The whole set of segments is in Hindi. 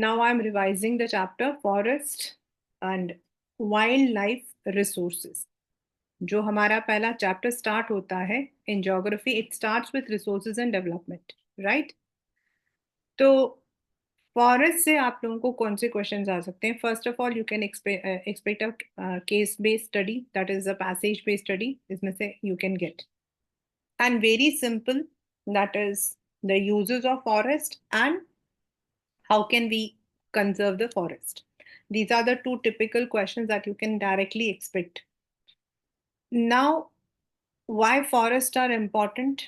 Now I'm revising the chapter Forest and Wildlife Resources. जो हमारा पहला चैप्टर स्टार्ट होता है in geography, it starts with resources and development, right? तो फॉरेस्ट से आप लोगों को कौन से क्वेश्चंस आ सकते हैं? First of all, you can expect a case based study, that is a passage based study, इसमें से you can get and very simple, that is the uses of forest and how can we conserve the forest. These are the two typical questions that you can directly expect. Now, why forests are important?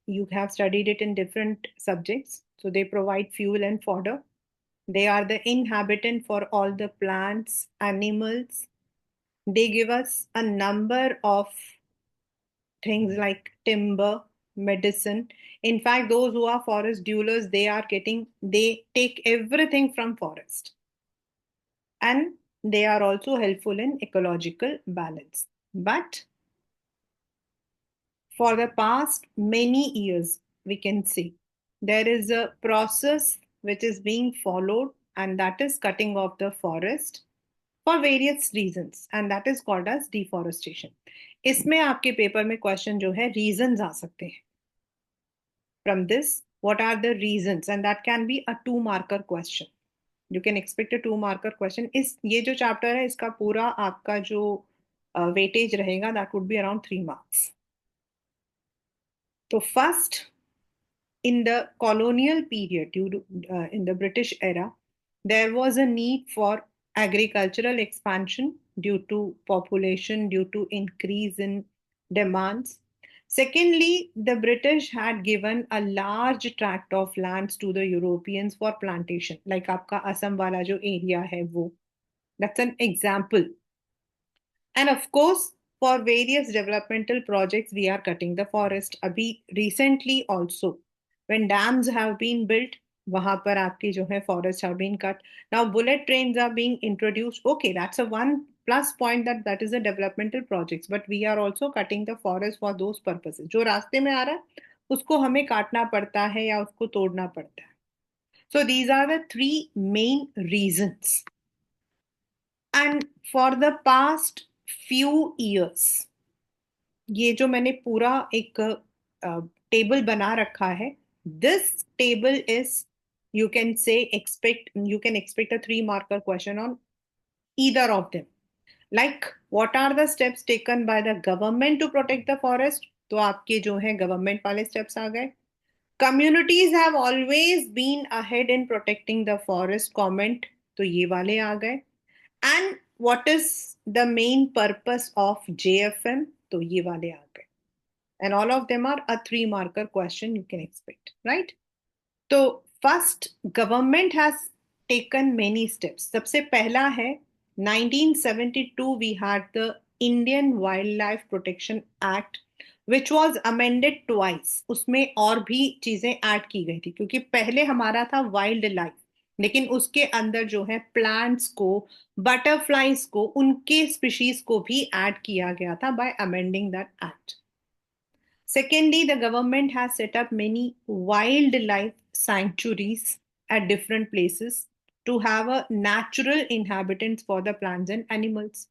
You have studied it in different subjects. So they provide fuel and fodder. They are the inhabitant for all the plants, animals. They give us a number of things like timber, medicine. In fact, those who are forest dwellers, they take everything from forest. And they are also helpful in ecological balance. But for the past many years, we can see there is a process which is being followed, and that is cutting off the forest for various reasons, and that is called as deforestation. इसमें आपके पेपर में क्वेश्चन जो है रीजंस आ सकते हैं from this. What are the reasons? And that can be a 2 marker question. You can expect a 2 marker question. इस ये जो चैप्टर है इसका पूरा आपका जो वेटेज रहेगा, that would be around 3 marks. तो first, in the colonial period, in the British era, there was a need for agricultural expansion due to population, due to increase in demands. Secondly, the British had given a large tract of lands to the Europeans for plantation, like आपका असम वाला जो area है वो. That's an example. And of course, for various developmental projects, we are cutting the forest. Abhi recently also, when dams have been built, वहां पर आपकी जो है forests have been cut. Now bullet trains are being introduced. Okay, that's a one plus point, that is a developmental projects. But we are also cutting the forest for those purposes. जो रास्ते में आ रहा है उसको हमें काटना पड़ता है या उसको तोड़ना पड़ता है. So these are the 3 main reasons. And for the past few years, ये जो मैंने पूरा एक टेबल बना रखा है, this table is, you can expect a 3 marker question on either of them. Like, what are the steps taken by the government to protect the forest? तो आपके जो है गवर्नमेंट वाले स्टेप्स आ गए. Communities have always been ahead in protecting the forest, comment, तो ये वाले आ गए. And what is the main purpose of JFM? तो ये वाले आ गए. And all of them are a 3 marker question you can expect, right? So first, government has taken many steps. सबसे पहला है 1972 we had the Indian Wildlife Protection Act which was amended twice. उसमें और भी चीजें ऐड की गई थी क्योंकि पहले हमारा था वाइल्ड लाइफ, लेकिन उसके अंदर जो है प्लांट्स को, बटरफ्लाईज को, उनके स्पीशीज को भी ऐड किया गया था by amending that act. Secondly, the government has set up many wildlife sanctuaries at different places to have a natural inhabitants for the plants and animals.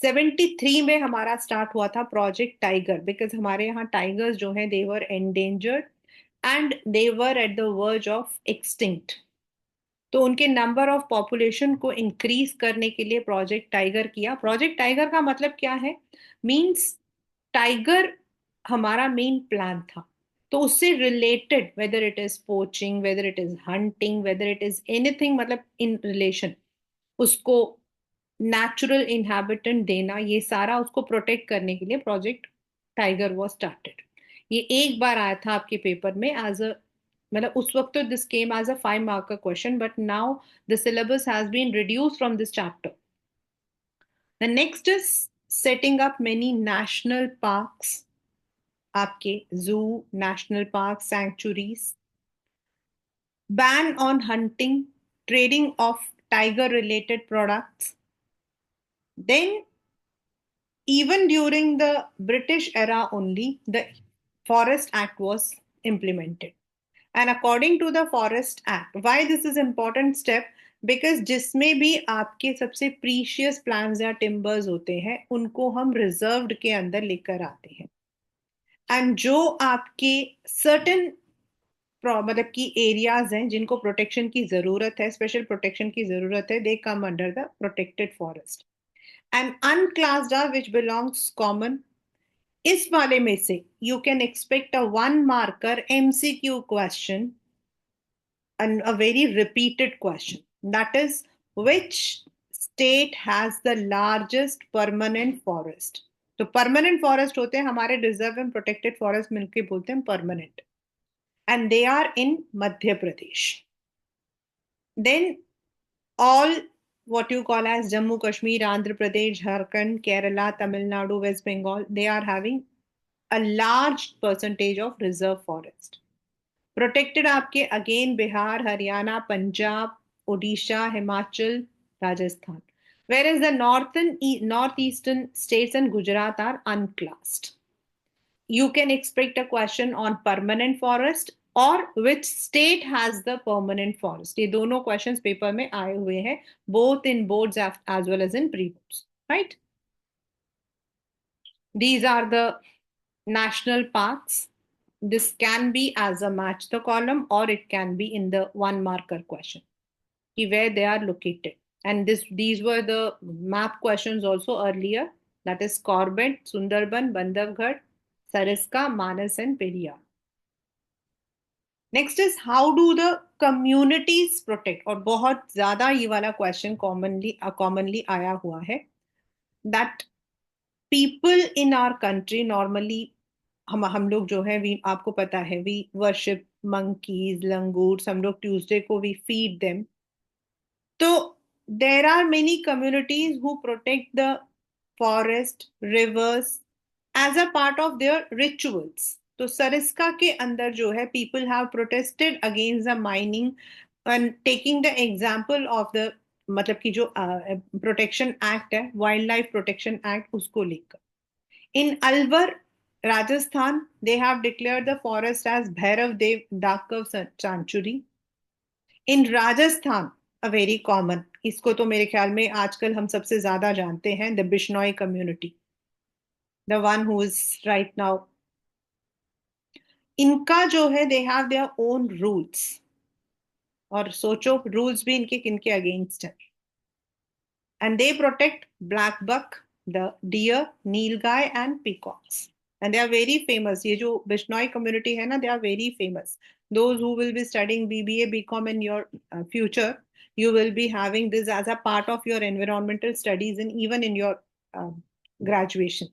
73 में हमारा स्टार्ट हुआ था प्रोजेक्ट टाइगर, बिकॉज हमारे यहाँ टाइगर्स जो है they were endangered and they were at the verge of extinct. तो उनके नंबर ऑफ पॉपुलेशन को इंक्रीज करने के लिए प्रोजेक्ट टाइगर किया. प्रोजेक्ट टाइगर का मतलब क्या है? मींस टाइगर हमारा मेन प्लान था, तो उससे related whether it is poaching, whether it is hunting, whether it is anything, मतलब इन रिलेशन उसको नेचुरल इनहैबिटेंट देना, ये सारा उसको प्रोटेक्ट करने के लिए प्रोजेक्ट टाइगर वॉज स्टार्टेड. ये एक बार आया था आपके पेपर में एज अ, मतलब उस वक्त तो this came as a 5 marker question, but now the syllabus has been reduce from this chapter. The next is setting up many national parks, आपके zoo, national park, sanctuaries. Ban on hunting, trading of tiger related products. Then even during the British era only, the Forest Act was implemented. And according to the forest act, why this is important step, because जिसमें भी आपके सबसे प्रीशियस प्लांट्स या टिम्बर्स होते हैं उनको हम रिजर्व्ड के अंदर लेकर आते हैं, एंड जो आपके सर्टेन मतलब की एरियाज हैं जिनको प्रोटेक्शन की जरूरत है, स्पेशल प्रोटेक्शन की जरूरत है, they come under the protected forest. And unclassed are which belongs common, इस वाले में से you can expect a one marker MCQ question and a very repeated question, that is, which state has the largest permanent forest? तो परमानेंट फॉरेस्ट होते हैं हमारे रिजर्व एंड प्रोटेक्टेड फॉरेस्ट मिलके बोलते हैं permanent, and they are in Madhya Pradesh. Then all what you call as Jammu Kashmir, Andhra Pradesh, Jharkhand, Kerala, Tamil Nadu, West Bengal, they are having a large percentage of reserve forest. Protected आपके again Bihar, Haryana, Punjab, Odisha, Himachal, Rajasthan, whereas the northeastern states and Gujarat are unclassed. You can expect a question on permanent forest और which state has the permanent forest. ये दोनों questions पेपर में आए हुए हैं, both in boards as well as in pre-boards, right? These are the national parks. This can be as a match the column or it can be in the one marker question, where they are located. And these were the map questions also earlier. That is Corbett, Sundarban, Bandhavgarh, Sariska, Manas and Periyar. Next is how do the communities protect, और बहुत ज्यादा ये वाला क्वेश्चन कॉमनली आया हुआ है, that people in our country normally, हम लोग जो है वी आपको पता है वी वर्शिप मंकीज, लंगूर्स, हम लोग ट्यूसडे को वी फीड देम। तो there are many communities who protect the forest, rivers as a part of their rituals. तो सरिस्का के अंदर जो है people have protested against the mining and taking the example of the मतलब कि जो प्रोटेक्शन एक्ट है, वाइल्ड लाइफ प्रोटेक्शन एक्ट, उसको लेकर। इन Alwar, Rajasthan, they have declared the forest as Bhairav Dev Dark Sanctuary. In Rajasthan, a very common, इसको तो मेरे ख्याल में आजकल हम सबसे ज्यादा जानते हैं, the Bishnoi community, the one who is right now, इनका जो है they have their own rules, और सोचो रूल्स भी इनके किनके अगेंस्ट है, and they protect black buck, the deer, nilgai and peacocks, and they are very famous. ये जो बिश्नोई कम्युनिटी है ना, they are very famous. Those who will be studying BBA BCom in your future, you will be having this as a part of your environmental studies and even in your graduation.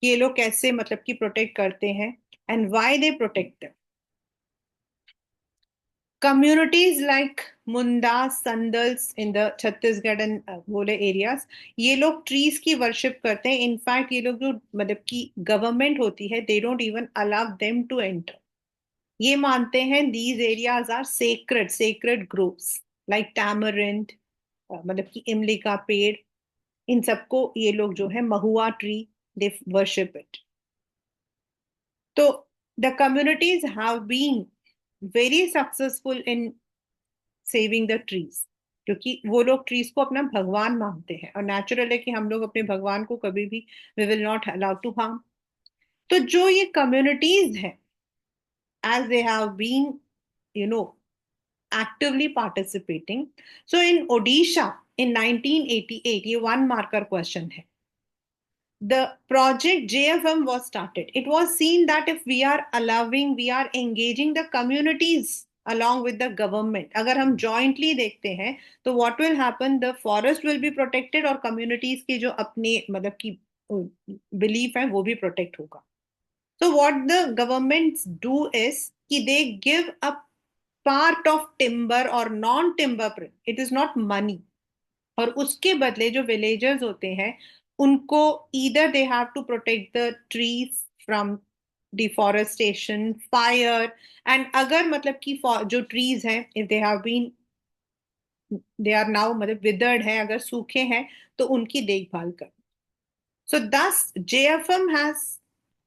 ये लोग कैसे मतलब कि प्रोटेक्ट करते हैं and why they protect them. Communities like Munda, Sandals in the Chhattisgarh and Bole areas, ये लोग ट्रीज की वर्शिप करते हैं। इनफैक्ट ये लोग जो मतलब की गवर्नमेंट होती है, they don't even allow them to enter. ये मानते हैं these areas are sacred groves like tamarind, मतलब कि इमली का पेड़, इन सबको ये लोग जो है mahua tree, they worship it. तो the communities have been very successful in saving the trees, क्योंकि वो लोग ट्रीज को अपना भगवान मानते हैं, और नेचुरल है कि हम लोग अपने भगवान को कभी भी we will not allow to harm. तो जो ये कम्युनिटीज हैं, as they have been you know actively participating. So in Odisha in 1988, ये one marker question है, the project JFM was started. It was seen that if we are allowing, we are engaging the communities along with the government. अगर हम jointly देखते हैं तो what will happen, the forest will be protected और communities के जो अपने मतलब की belief है वो भी protect होगा। So what the governments do is कि they give a part of timber or non-timber print. It is not money. और उसके बदले जो विलेजर्स होते हैं उनको either they have to protect the trees from deforestation, fire, and अगर मतलब कि जो trees हैं if they have been they are now मतलब withered है, अगर सूखे हैं तो उनकी देखभाल कर। So thus JFM has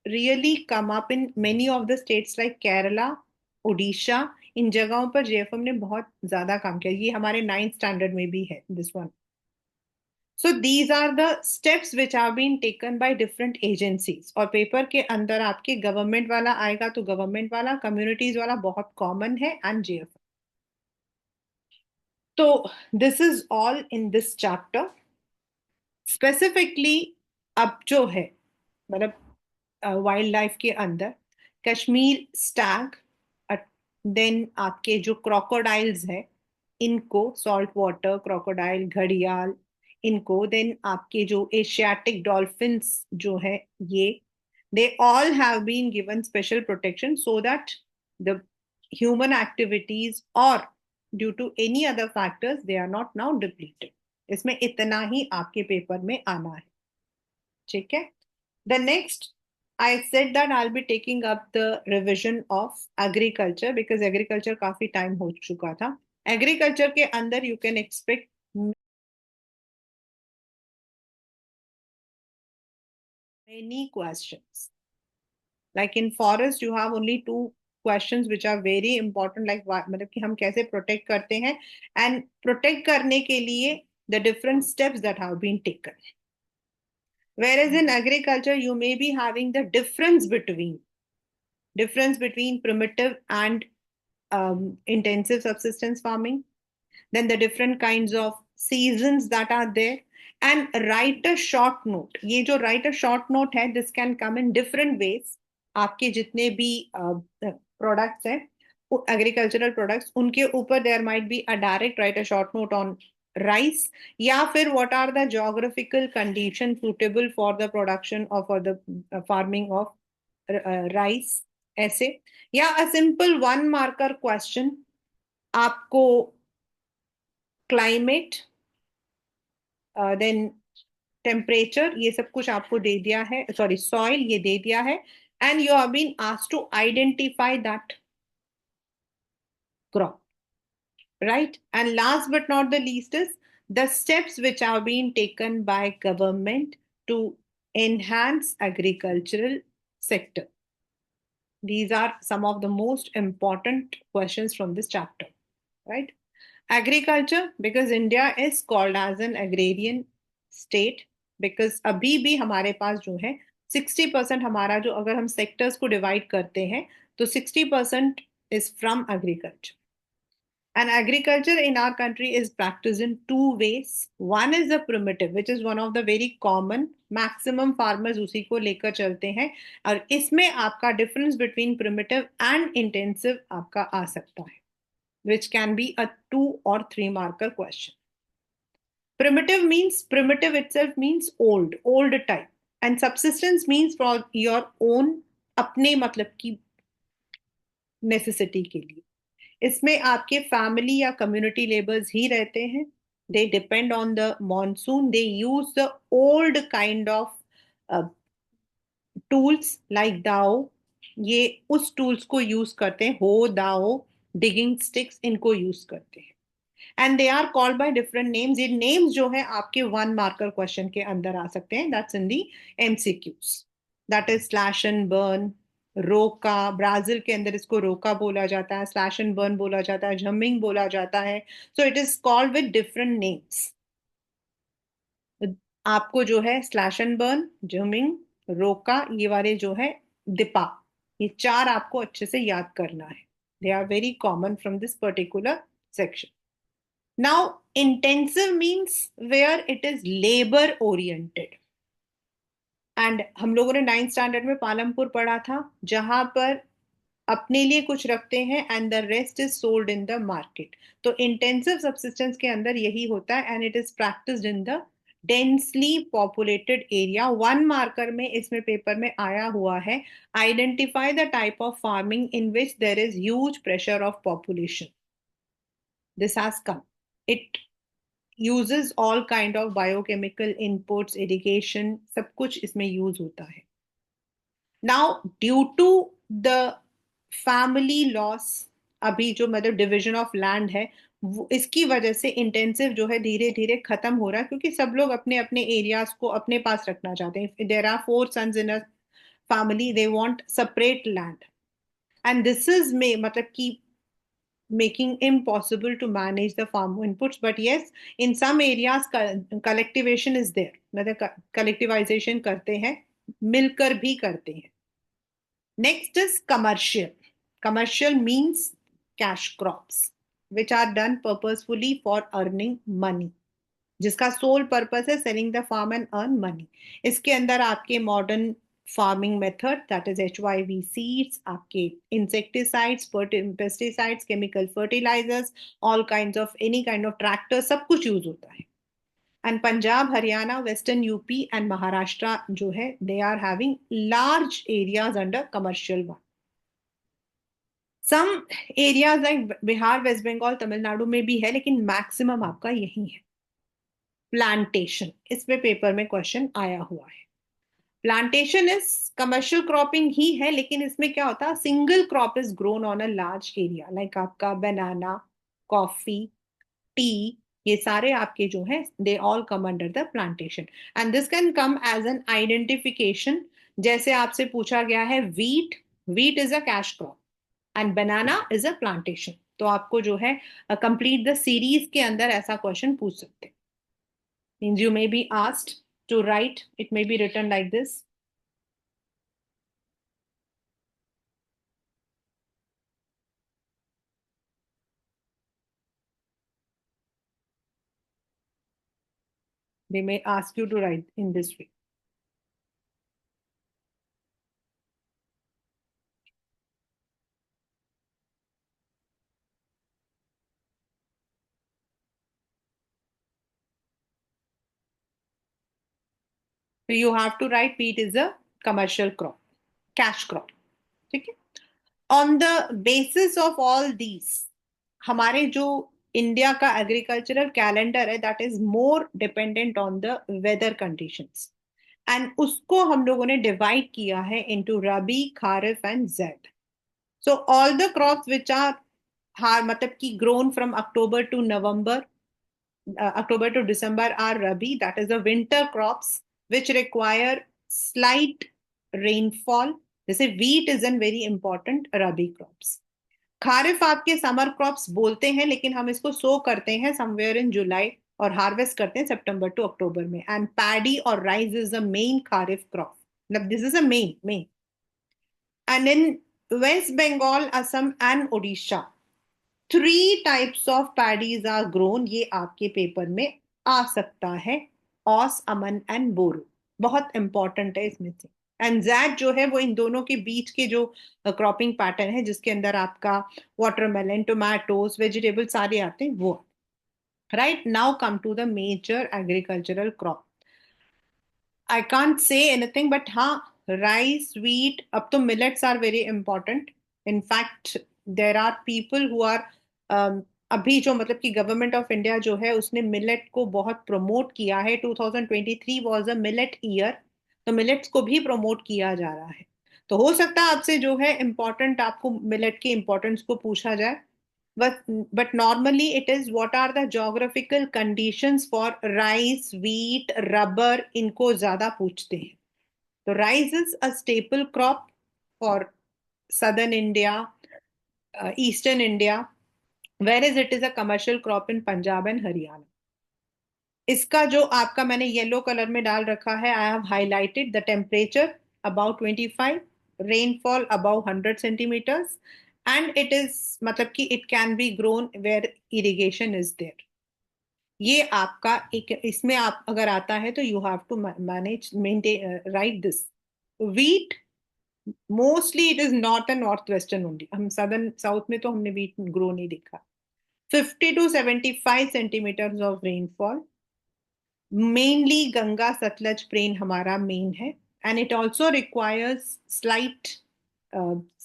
really come up in many of the states like Kerala, Orissa, इन जगहों पर जेएफएम ने बहुत ज्यादा काम किया। ये हमारे 9th स्टैंडर्ड में भी है this one. So these are the steps which are been taken by different agencies. और पेपर के अंदर आपके गवर्नमेंट वाला आएगा तो गवर्नमेंट वाला, कम्युनिटीज वाला बहुत कॉमन है, एंड जेएफएम। तो this is all in this chapter. Specifically अब जो है, मतलब वाइल्ड लाइफ के अंदर, कश्मीर स्टैग, देन आपके जो क्रोकोडाइल्स है, इनको, सॉल्ट वाटर क्रोकोडाइल, घड़ियाल, इनको, देन आपके जो एशियाटिक डॉल्फिन्स जो है, ये, they all have been given special protection so that the human activities or due to any other factors they are not now depleted। इसमें इतना ही आपके पेपर में आना है, ठीक है। The next, I said that I'll be taking up the revision of agriculture because agriculture काफी टाइम हो चुका था। एग्रीकल्चर के अंदर you can expect many questions। Like in forest you have only two questions which are very important, like मतलब कि हम कैसे protect करते हैं, and protect करने के लिए the different steps that have been taken। Whereas in agriculture you may be having the difference between primitive and intensive subsistence farming, then the different kinds of seasons that are there, and write a short note। ये जो write a short note है, this can come in different ways। आपके जितने भी प्रोडक्ट्स हैं, एग्रीकल्चरल प्रोडक्ट्स, उनके ऊपर there might be a direct right a short note on rice, या फिर what are the geographical condition suitable for the production और for the farming of rice, ऐसे। या a simple one marker question आपको क्लाइमेट, देन टेम्परेचर, ये सब कुछ आपको दे दिया है, सॉरी सॉइल ये दे दिया है, and you have been asked to identify that crop, right? And last but not the least is the steps which are being taken by government to enhance agricultural sector। These are some of the most important questions from this chapter, right? Agriculture, because India is called as an agrarian state, because अभी भी हमारे पास जो है 60% हमारा, जो अगर हम सेक्टर्स को डिवाइड करते हैं तो 60% is from agriculture। And agriculture in our country is practiced in two ways। One is the primitive, which is one of the very common, maximum farmers उसी को लेकर चलते हैं, और इसमें आपका difference between primitive and intensive आपका आ सकता है, which can be a 2 or 3 marker question। Primitive means, primitive itself means old type, and subsistence means for your own, अपने मतलब की नेसेसिटी के लिए। इसमें आपके फैमिली या कम्युनिटी लेबर्स ही रहते हैं। They depend on the monsoon, they use the old kind of tools like दाओ, ये उस टूल्स को यूज करते हैं, हो, दाओ, डिगिंग स्टिक्स, इनको यूज करते हैं। And they are called by different names. ये नेम्स जो है आपके वन मार्कर क्वेश्चन के अंदर आ सकते हैं, that's in the MCQs. That is slash and burn, रोका, ब्राजील के अंदर इसको रोका बोला जाता है, स्लैश एंड बर्न बोला जाता है, जमिंग बोला जाता है। So it is called with different names. आपको जो है स्लैश एंड बर्न, जमिंग, रोका, ये वाले जो है दिपा, ये चार आपको अच्छे से याद करना है। They are very common from this particular section. Now intensive means where it is labour oriented, and हम लोगों ने 9th स्टैंडर्ड में पालमपुर पढ़ा था, जहां पर अपने लिए कुछ रखते हैं and the rest is sold in the market. तो इंटेंसिव सब्सिस्टेंस के अंदर यही होता है, and it is practised in the densely populated area. One marker में इसमें पेपर में आया हुआ है, identify the type of farming in which there is huge pressure of population. This has come. It uses all kind of biochemical inputs, irrigation, सब कुछ इसमें यूज होता है। Now due to the family loss, अभी जो मतलब डिविजन ऑफ लैंड है, इसकी वजह से इंटेंसिव जो है धीरे धीरे खत्म हो रहा है, क्योंकि सब लोग अपने अपने एरियाज को अपने पास रखना चाहते हैं। There are 4 sons in a family, they want separate land। And this is may मतलब कि making impossible to manage the farm inputs. But yes, in some areas collectivization is there, मतलब collectivization करते हैं, मिलकर भी करते हैं. Next is commercial. Commercial means cash crops which are done purposefully for earning money, जिसका सोल पर्पस है selling the farm and earn money. इसके अंदर आपके modern farming method that is HYV seeds, आपके insecticides, pesticides, chemical fertilisers, all kinds of any kind of tractor, सब कुछ यूज होता है. And Punjab, Haryana, western UP and Maharashtra जो है they are having large areas under commercial one. Some areas like Bihar, West Bengal, Tamil Nadu में भी है, लेकिन मैक्सिमम आपका यही है. प्लांटेशन, इसमें पेपर में क्वेश्चन आया हुआ है. प्लांटेशन इज कमर्शियल क्रॉपिंग ही है, लेकिन इसमें क्या होता है, single crop is grown on a large area, like आपका बनाना, कॉफी, टी, ये सारे आपके जो है they all come under the plantation. And this can come as an identification. जैसे आपसे पूछा गया है wheat, wheat is a cash crop and banana is a plantation, तो आपको जो है कंप्लीट द सीरीज के अंदर ऐसा क्वेश्चन पूछ सकते हैं. Means you may be asked to write, it may be written like this. They may ask you to write in this way. So you have to write wheat is a commercial crop, cash crop. ठीक है. On the basis of all these, हमारे जो इंडिया का एग्रीकल्चरल कैलेंडर है that is more dependent on the weather conditions, and उसको हम लोगों ने डिवाइड किया है into rabi, kharif and zaid. So all the crops which are हार मतलब कि grown from October to November, October to December are Rabi, that is the winter crops which require slight rainfall. जैसे wheat is a very important Rabi crops. Kharif आपके समर क्रॉप्स बोलते हैं, लेकिन हम इसको सो करते हैं समवेयर इन जुलाई और हार्वेस्ट करते हैं सितंबर टू अक्टूबर में. एंड पैडी और rice is the main kharif crop, मतलब this is a main. And in West Bengal, Assam and Odisha, 3 types of paddies are grown. ये आपके पेपर में आ सकता है, ऑस, अमन एंड बोरो. बहुत इंपॉर्टेंट है इसमें से. एंड जैड जो है वो इन दोनों के बीच के जो क्रॉपिंग पैटर्न है, जिसके अंदर आपका वाटरमेलन, टोमेटोज, वेजिटेबल सारे आते हैं वो. Right now come to the major agricultural crop. I can't say anything but हाँ, राइस, व्हीट, अब तो millets are very important. In fact there are people who are अभी जो मतलब कि गवर्नमेंट ऑफ इंडिया जो है उसने मिलेट को बहुत प्रमोट किया है. 2023 वाज अ मिलेट ईयर, तो मिलेट्स को भी प्रमोट किया जा रहा है. तो हो सकता है आपसे जो है इम्पोर्टेंट आपको मिलेट के इम्पोर्टेंस को पूछा जाए. but normally it is what are the geographical conditions for rice, wheat, rubber, इनको ज्यादा पूछते हैं. तो rice is a staple crop for southern India, eastern India, whereas it is a commercial crop in Punjab and Haryana. इसका जो आपका मैंने येलो कलर में डाल रखा है, I have highlighted the temperature about 25, rainfall about 100 centimetres, and it is मतलब कि it can be grown where irrigation is there. ये आपका एक इसमें आप अगर आता है तो you have to manage maintain right this. Wheat mostly it is north and north western only, हम सदर्न साउथ में तो हमने वीट ग्रो नहीं देखा. 50 to 75 centimetres of rainfall, mainly Ganga Sutlej plain हमारा मेन है. And it also requires slight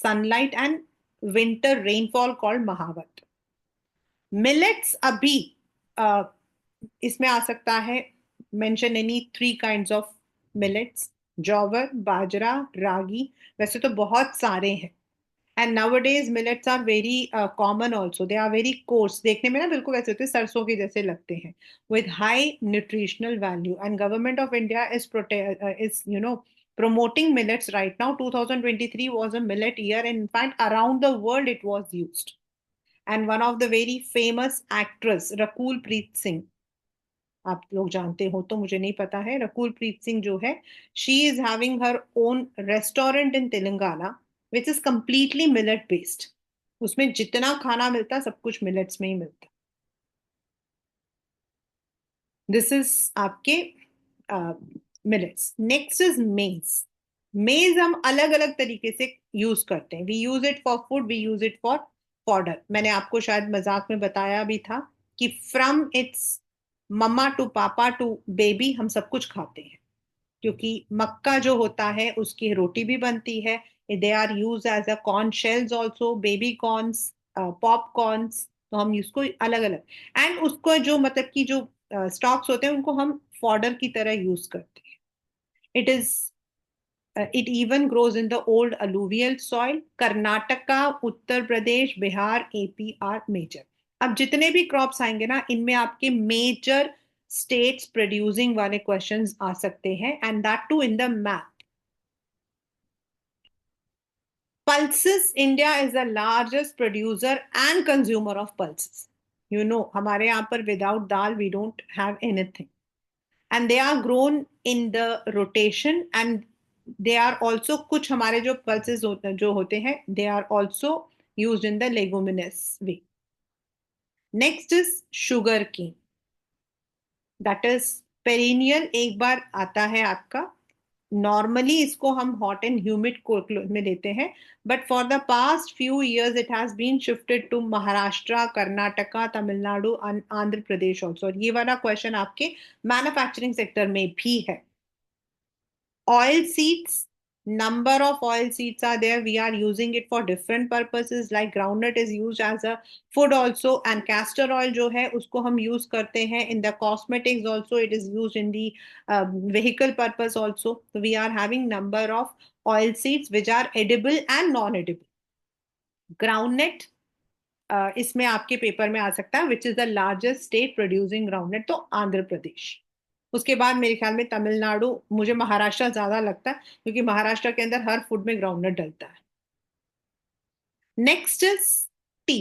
sunlight and winter rainfall called mahawat. Millets अभी uh, इसमें आ सकता है, mention any 3 kinds of millets, jowar, bajra, ragi. वैसे तो बहुत सारे हैं. And nowadays millets are very common also, they are very coarse, देखने में ना बिल्कुल वैसे होते हैं, सरसों के जैसे लगते हैं, with high nutritional value. And government of India is is promoting millets right now. 2023 was a millet year, and in fact, around the world it was used. And one of the very famous actress, Rakul Preet Singh, आप लोग जानते हो तो मुझे नहीं पता है, रकुल प्रीत सिंह जो है, she is having her own restaurant in Telangana which is completely millet based. उसमें जितना खाना मिलता है सब कुछ मिलेट्स में ही मिलता है। दिस इज आपके मिलेट्स। नेक्स्ट इज मेज। मेज हम अलग अलग तरीके से यूज करते हैं। We use it for food, we use it for fodder. मैंने आपको शायद मजाक में बताया भी था कि from its mamma to papa to baby हम सब कुछ खाते हैं, क्योंकि मक्का जो होता है उसकी रोटी भी बनती है। They are use as a corn shells also, baby corns, popcorns. तो हम इसको अलग अलग, एंड उसको जो मतलब कि जो स्टॉक्स होते हैं उनको हम फॉडर की तरह यूज करते हैं। It is it even grows in the old alluvial soil. Karnataka, Uttar Pradesh, Bihar, AP are major. अब जितने भी क्रॉप्स आएंगे ना, इनमें आपके मेजर स्टेट्स प्रोड्यूसिंग वाले क्वेश्चंस आ सकते हैं, and that too in the map. Pulses, India is the largest producer and consumer of pulses. You know, हमारे यहाँ पर without dal we don't have anything, and they are grown in the rotation, and they are also, कुछ हमारे जो पल्सेस जो होते हैं they are also use in the leguminous way. Next is sugar cane, that is perennial, एक बार आता है आपका। नॉर्मली इसको हम हॉट एंड ह्यूमिड में लेते हैं, but for the past few years it has been shifted to Maharashtra, Karnataka, Tamil Nadu, Andhra Pradesh also. ये वाला क्वेश्चन आपके मैन्युफैक्चरिंग सेक्टर में भी है। Oil seeds, number of oil seeds are there. We are using it for different purposes, like groundnut is used as a food also, and castor oil जो है उसको हम use करते हैं in the cosmetics also. It is used in the vehicle purpose also. So we are having number of oil seeds which are edible and non-edible. Groundnut, इसमें आपके पेपर में आ सकता है, which is the largest state producing groundnut, तो आंध्र प्रदेश। उसके बाद मेरे ख्याल में तमिलनाडु, मुझे महाराष्ट्र ज्यादा लगता है क्योंकि महाराष्ट्र के अंदर हर फूड में ग्राउंडनट डलता है। Next is tea.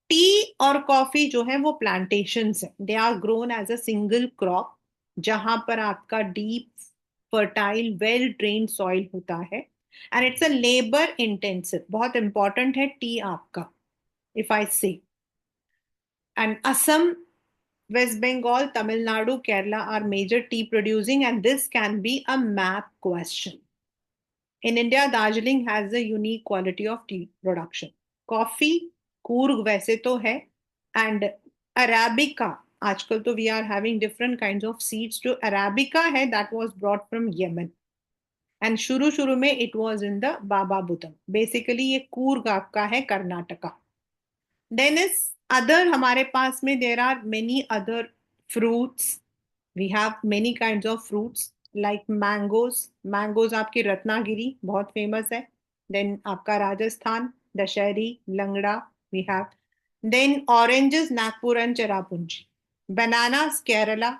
टी और कॉफी जो है वो प्लांटेशंस है, they are grown as a single crop, जहां पर आपका deep fertile well drained soil होता है, and it's a labour intensive. बहुत इंपॉर्टेंट है टी आपका, if I say. And Assam, West Bengal, Tamil Nadu, Kerala are major tea producing, and this can be a map question. In India, Darjeeling has a unique quality of tea production. Coffee, Coorg वैसे तो है, and Arabica. आजकल तो we are having different kinds of seeds. जो Arabica है, that was brought from Yemen. And शुरू शुरू में it was in the Baba Budam. Basically ये कूर्ग आपका है कर्नाटका। देन इज अदर, हमारे पास में there are many other fruits. We have many kinds of fruits like mangoes. Mangoes आपकी रत्नागिरी बहुत फेमस है। देन आपका Rajasthan, Dussehri, Langra we have. Then oranges, Nagpur and Cherrapunji. Bananas, Kerala,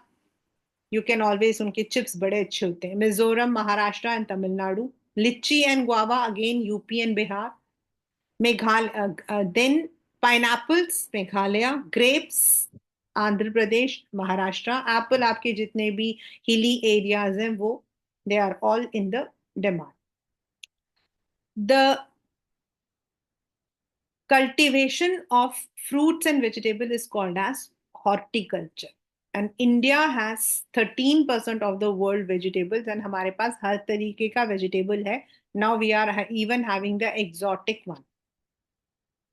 you can always, उनके चिप्स बड़े अच्छे होते हैं। Mizoram, Maharashtra and Tamil Nadu. Litchi and guava again UP and Bihar. Meghalaya, then pineapples Meghalaya, grapes Andhra Pradesh, Maharashtra. Apple आपके जितने भी हिली एरियाज हैं वो, they are all in the demand. The cultivation of fruits and vegetable is called as horticulture, and India has 13% of the world vegetables, and हमारे पास हर तरीके का vegetable है। Now we are even having the exotic one।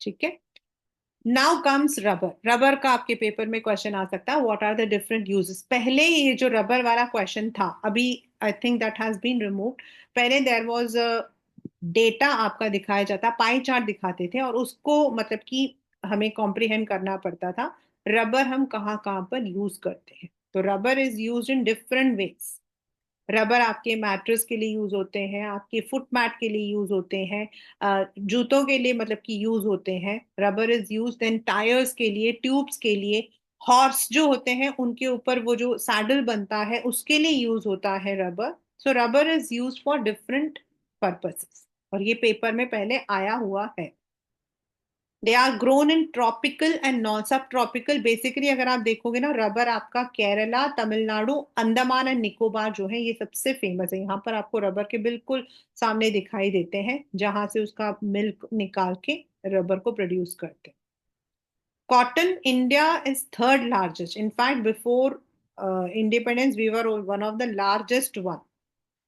ठीक है। Now comes rubber. रबर का आपके पेपर में क्वेश्चन आ सकता है, what are the different uses. पहले ये जो रबर वाला क्वेश्चन था, अभी I think that has been removed. पहले देयर वाज डेटा आपका दिखाया जाता, पाई चार्ट दिखाते थे, और उसको मतलब कि हमें कॉम्प्रिहेंड करना पड़ता था रबर हम कहाँ कहाँ पर यूज करते हैं। तो rubber is use in different veg. Rubber आपके मैट्रेस के लिए यूज होते हैं, आपके फुट मैट के लिए यूज होते हैं, जूतों के लिए मतलब कि यूज होते हैं। Rubber is use then tyres के लिए, ट्यूब्स के लिए। हॉर्स जो होते हैं उनके ऊपर वो जो सैडल बनता है उसके लिए यूज होता है rubber. So rubber is use for different purposes, और ये पेपर में पहले आया हुआ है। They are grown in tropical and non sub tropical. Basically अगर आप देखोगे ना, रबर आपका केरला, तमिलनाडु, अंडमान एंड निकोबार जो है, ये सबसे फेमस है। यहाँ पर आपको रबर के बिल्कुल सामने दिखाई देते हैं, जहां से उसका मिल्क निकाल के रबर को प्रोड्यूस करते हैं। Cotton, India is third largest. In fact before independence we were one of the largest one.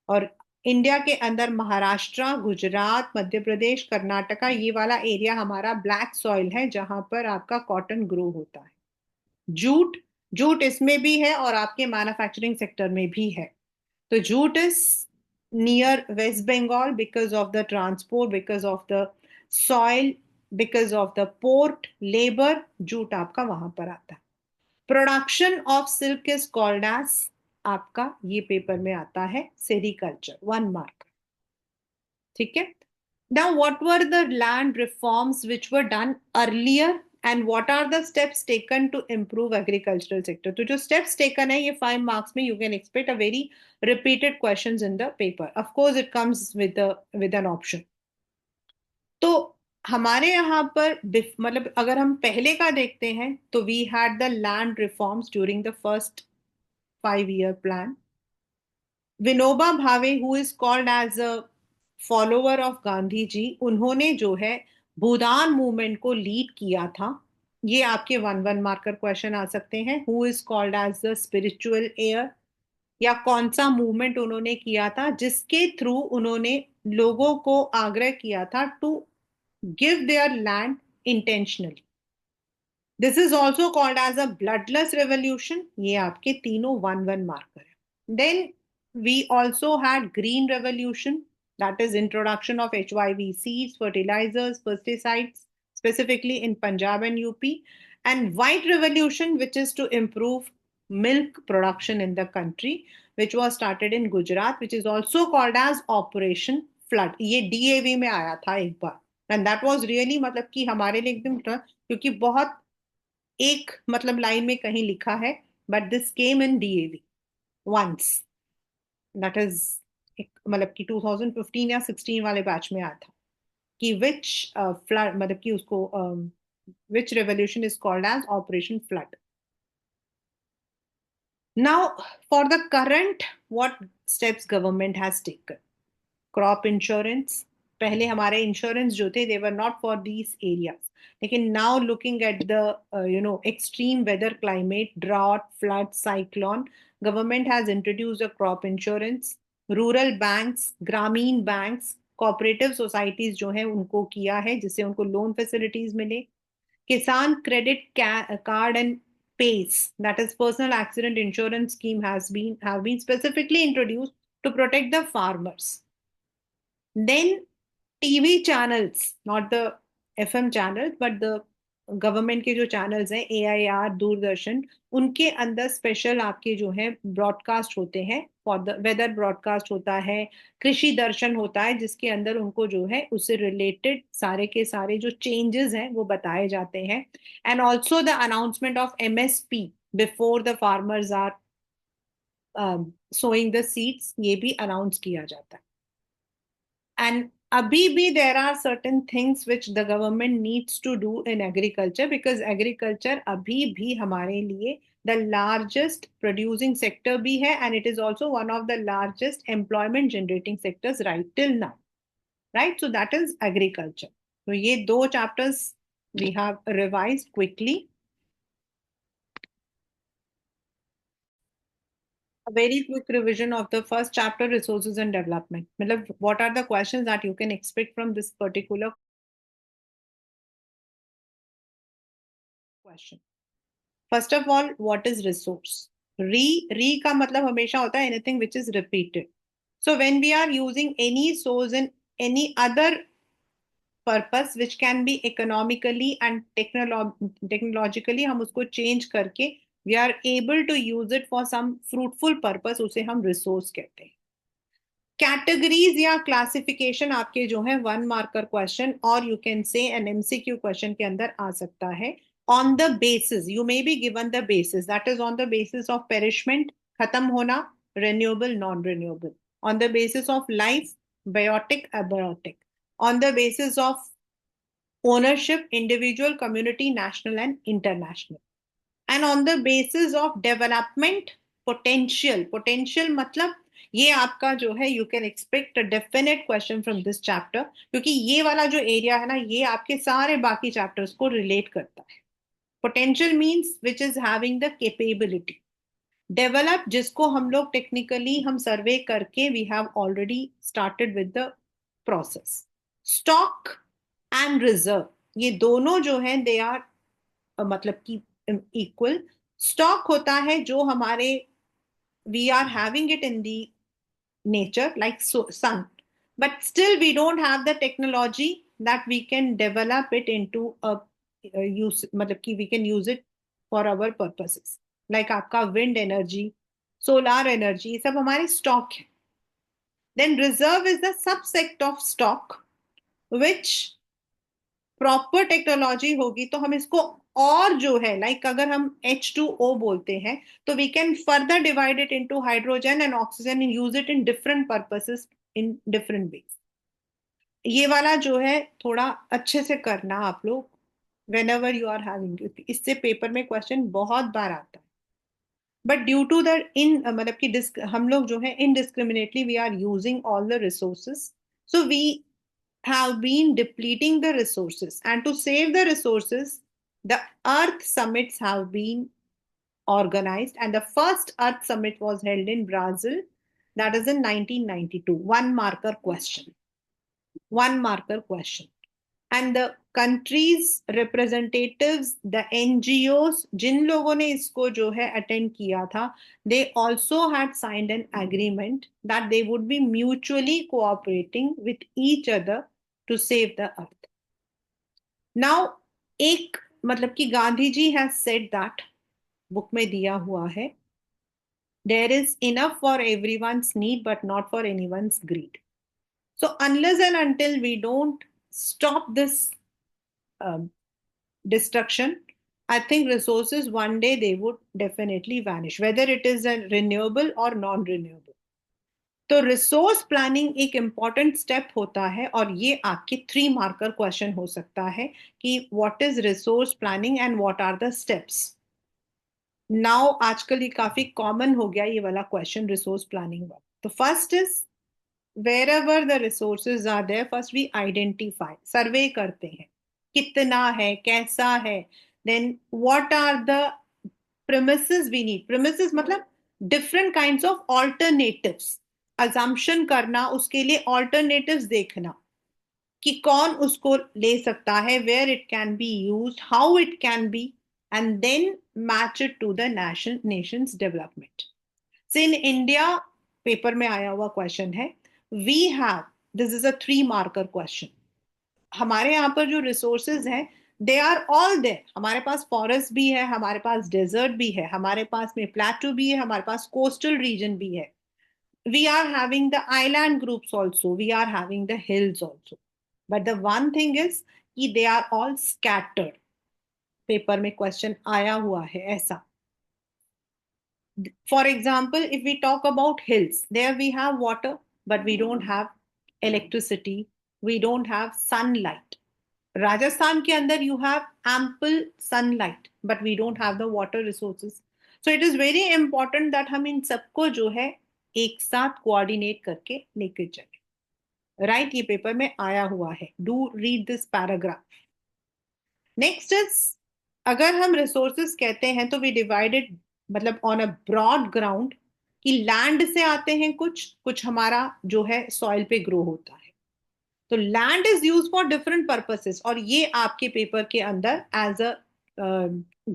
और इंडिया के अंदर महाराष्ट्र, गुजरात, मध्य प्रदेश, कर्नाटका, ये वाला एरिया हमारा ब्लैक सॉइल है, जहां पर आपका कॉटन ग्रो होता है। जूट, जूट इसमें भी है और आपके मैन्युफैक्चरिंग सेक्टर में भी है। तो jute is near West Bengal because of the transport, because of the soil, because of the port labour, jute आपका वहां पर आता है। Production of silk is called as, आपका ये पेपर में आता है सेरिकल्चर, 1 मार्क। ठीक है। Now what were the land reforms which were done earlier and what are the steps taken to improve agricultural sector. तो जो स्टेप्स टेकन है, ये 5 मार्क्स में you can expect a very repeated questions in the paper. Of course it comes with an option. तो हमारे यहाँ पर मतलब अगर हम पहले का देखते हैं, तो we had the land reforms during the first 5 year plan. Vinoba Bhave, who is called as a follower of Gandhi ji, उन्होंने जो है भूदान मूवमेंट को लीड किया था। ये आपके 1 1 मार्कर क्वेश्चन आ सकते हैं। Who is called as the spiritual heir, या कौन सा मूवमेंट उन्होंने किया था जिसके थ्रू उन्होंने लोगों को आग्रह किया था to give their land intentionally. This is also called as a bloodless revolution. ये आपके तीनों 1 1 मार्कर है। Then we also had green revolution, that is introduction of HYV seeds, fertilisers, pesticides, specifically in Punjab and UP, and white revolution, which is to improve milk production in the country, which was started in Gujarat, which is also called as Operation Flood. ये DAV में आया था एक बार, and that was really मतलब कि हमारे लिए एकदम क्योंकि बहुत एक मतलब लाइन में कहीं लिखा है, but this came in DAV once, that is मतलब कि 2015 या 16 वाले बैच में आया था कि विच फ्लड, मतलब कि उसको which revolution is called as operation flood. Now for the current, what steps government has taken. Crop insurance, पहले हमारे इंश्योरेंस जो थे, they were not for these areas, लेकिन now looking at the extreme weather, climate, drought, flood, cyclone, government has introduced a crop insurance. Rural banks, Gramin banks, cooperative societies जो है उनको किया है, जिससे उनको लोन फैसिलिटीज मिले। किसान क्रेडिट कार्ड एंड पेस, that is personal accident insurance scheme, have been specifically introduced to protect the farmers. Then TV channels, not the FM channels, but the government के जो चैनल्स हैं, AIR, दूरदर्शन, उनके अंदर स्पेशल आपके जो है ब्रॉडकास्ट होते हैं। फॉर द वेदर ब्रॉडकास्ट होता है, कृषि दर्शन होता है, जिसके अंदर उनको जो है उससे रिलेटेड सारे के सारे जो चेंजेस हैं वो बताए जाते हैं। And also the announcement of MSP before the farmers are sowing the seeds, ये भी अनाउंस किया जाता है। And abhi bhi there are certain things which the government needs to do in agriculture, because agriculture abhi bhi hamare liye the largest producing sector bhi hai, and it is also one of the largest employment generating sectors right till now, right? So that is agriculture. So ye do chapters we have revised quickly. A very quick revision of the first chapter, resources and development. Matlab, what are the questions that you can expect from this particular question? First of all, what is resource. Re का मतलब हमेशा होता है anything which is repeated. So when we are using any source in any other purpose which can be economically and technologically, हम उसको चेंज करके we are able to use it for some fruitful purpose, उसे हम रिसोर्स कहते हैं। कैटेगरीज या क्लासिफिकेशन आपके जो है 1 मार्कर क्वेश्चन, और you can say an MCQ question के अंदर आ सकता है। On the basis, you may be given the basis, that is on the basis of perishment, खत्म होना, renewable, non renewable. on the basis of life, biotic, abiotic, on the basis of ownership, individual, community, national, and international, and on the basis of development potential. Potential मतलब ये आपका जो है, you can expect a definite question from this chapter, क्योंकि ये वाला जो एरिया है ना, ये आपके सारे बाकी चैप्टर्स को रिलेट करता है. Potential means which is having the capability. Develop जिसको हम लोग टेक्निकली हम सर्वे करके we have already started with the process. Stock and reserve, ये दोनों जो हैं they are मतलब कि इक्वल. स्टॉक होता है जो हमारे we are having it in the nature like sun, but still we don't have the technology that we can develop it into a use, मतलब कि we can use it for our purposes. Like आपका विंड एनर्जी, सोलार एनर्जी, ये सब हमारे स्टॉक है. Then reserve is the subset of stock which proper technology होगी तो हम इसको और जो है लाइक अगर हम H2O बोलते हैं तो we can further divide it into hydrogen and oxygen and use it in different purposes in different ways. ये वाला जो है थोड़ा अच्छे से करना आप लोग whenever you are having, इससे पेपर में क्वेश्चन बहुत बार आता है. But due to the in मतलब कि हम लोग जो है indiscriminately we are using all the resources, so we have been depleting the resources, and to save the resources the earth summits have been organized, and the first earth summit was held in Brazil, that is in 1992. One marker question, one marker question. And the countries representatives, the NGOs जिन लोगों ने इसको जो है अटेंड किया था, they also had signed an agreement that they would be mutually cooperating with each other to save the earth. Now एक मतलब कि Gandhi ji has said that, book में दिया हुआ है, there is enough for everyone's need but not for anyone's greed. So unless and until we don't stop this um, destruction, I think resources one day they would definitely vanish, whether it is a renewable or non-renewable. तो रिसोर्स प्लानिंग एक इंपॉर्टेंट स्टेप होता है, और ये आपके 3 मार्कर क्वेश्चन हो सकता है कि what is resource planning and what are the steps. Now आजकल ये काफी कॉमन हो गया ये वाला क्वेश्चन रिसोर्स प्लानिंग वाला. तो first is wherever the resources are there, first we identify, survey करते हैं कितना है, कैसा है, then what are the premises we need. Premises मतलब different kinds of alternatives, assumption करना, उसके लिए alternatives देखना कि कौन उसको ले सकता है, where it can be used, how it can be, and then match it to the nation's development. So in India, paper में आया हुआ क्वेश्चन है, we have, this is a 3 marker question. हमारे यहाँ पर जो रिसोर्सेज हैं दे आर ऑल देयर. हमारे पास फॉरेस्ट भी है, हमारे पास डेजर्ट भी है, हमारे पास में प्लेटू भी है, हमारे पास कोस्टल रीजन भी है. We are having the island groups also, we are having the hills also. But the one thing is कि they are all scattered. Paper में क्वेश्चन आया हुआ है ऐसा. For example, if we talk about hills, there we have water, but we don't have electricity, we don't have sunlight. Rajasthan ke andar you have ample sunlight, but we don't have the water resources. So it is very important that हम इन सबको जो है एक साथ coordinate करके लेके चले. Right, ये पेपर में आया हुआ है. Do read this paragraph. Next is, अगर हम resources कहते हैं तो we divided मतलब ऑन अ ब्रॉड ग्राउंड कि लैंड से आते हैं कुछ कुछ हमारा जो है सॉइल पे ग्रो होता है. तो land is use for different purposes, और ये आपके पेपर के अंदर एज अ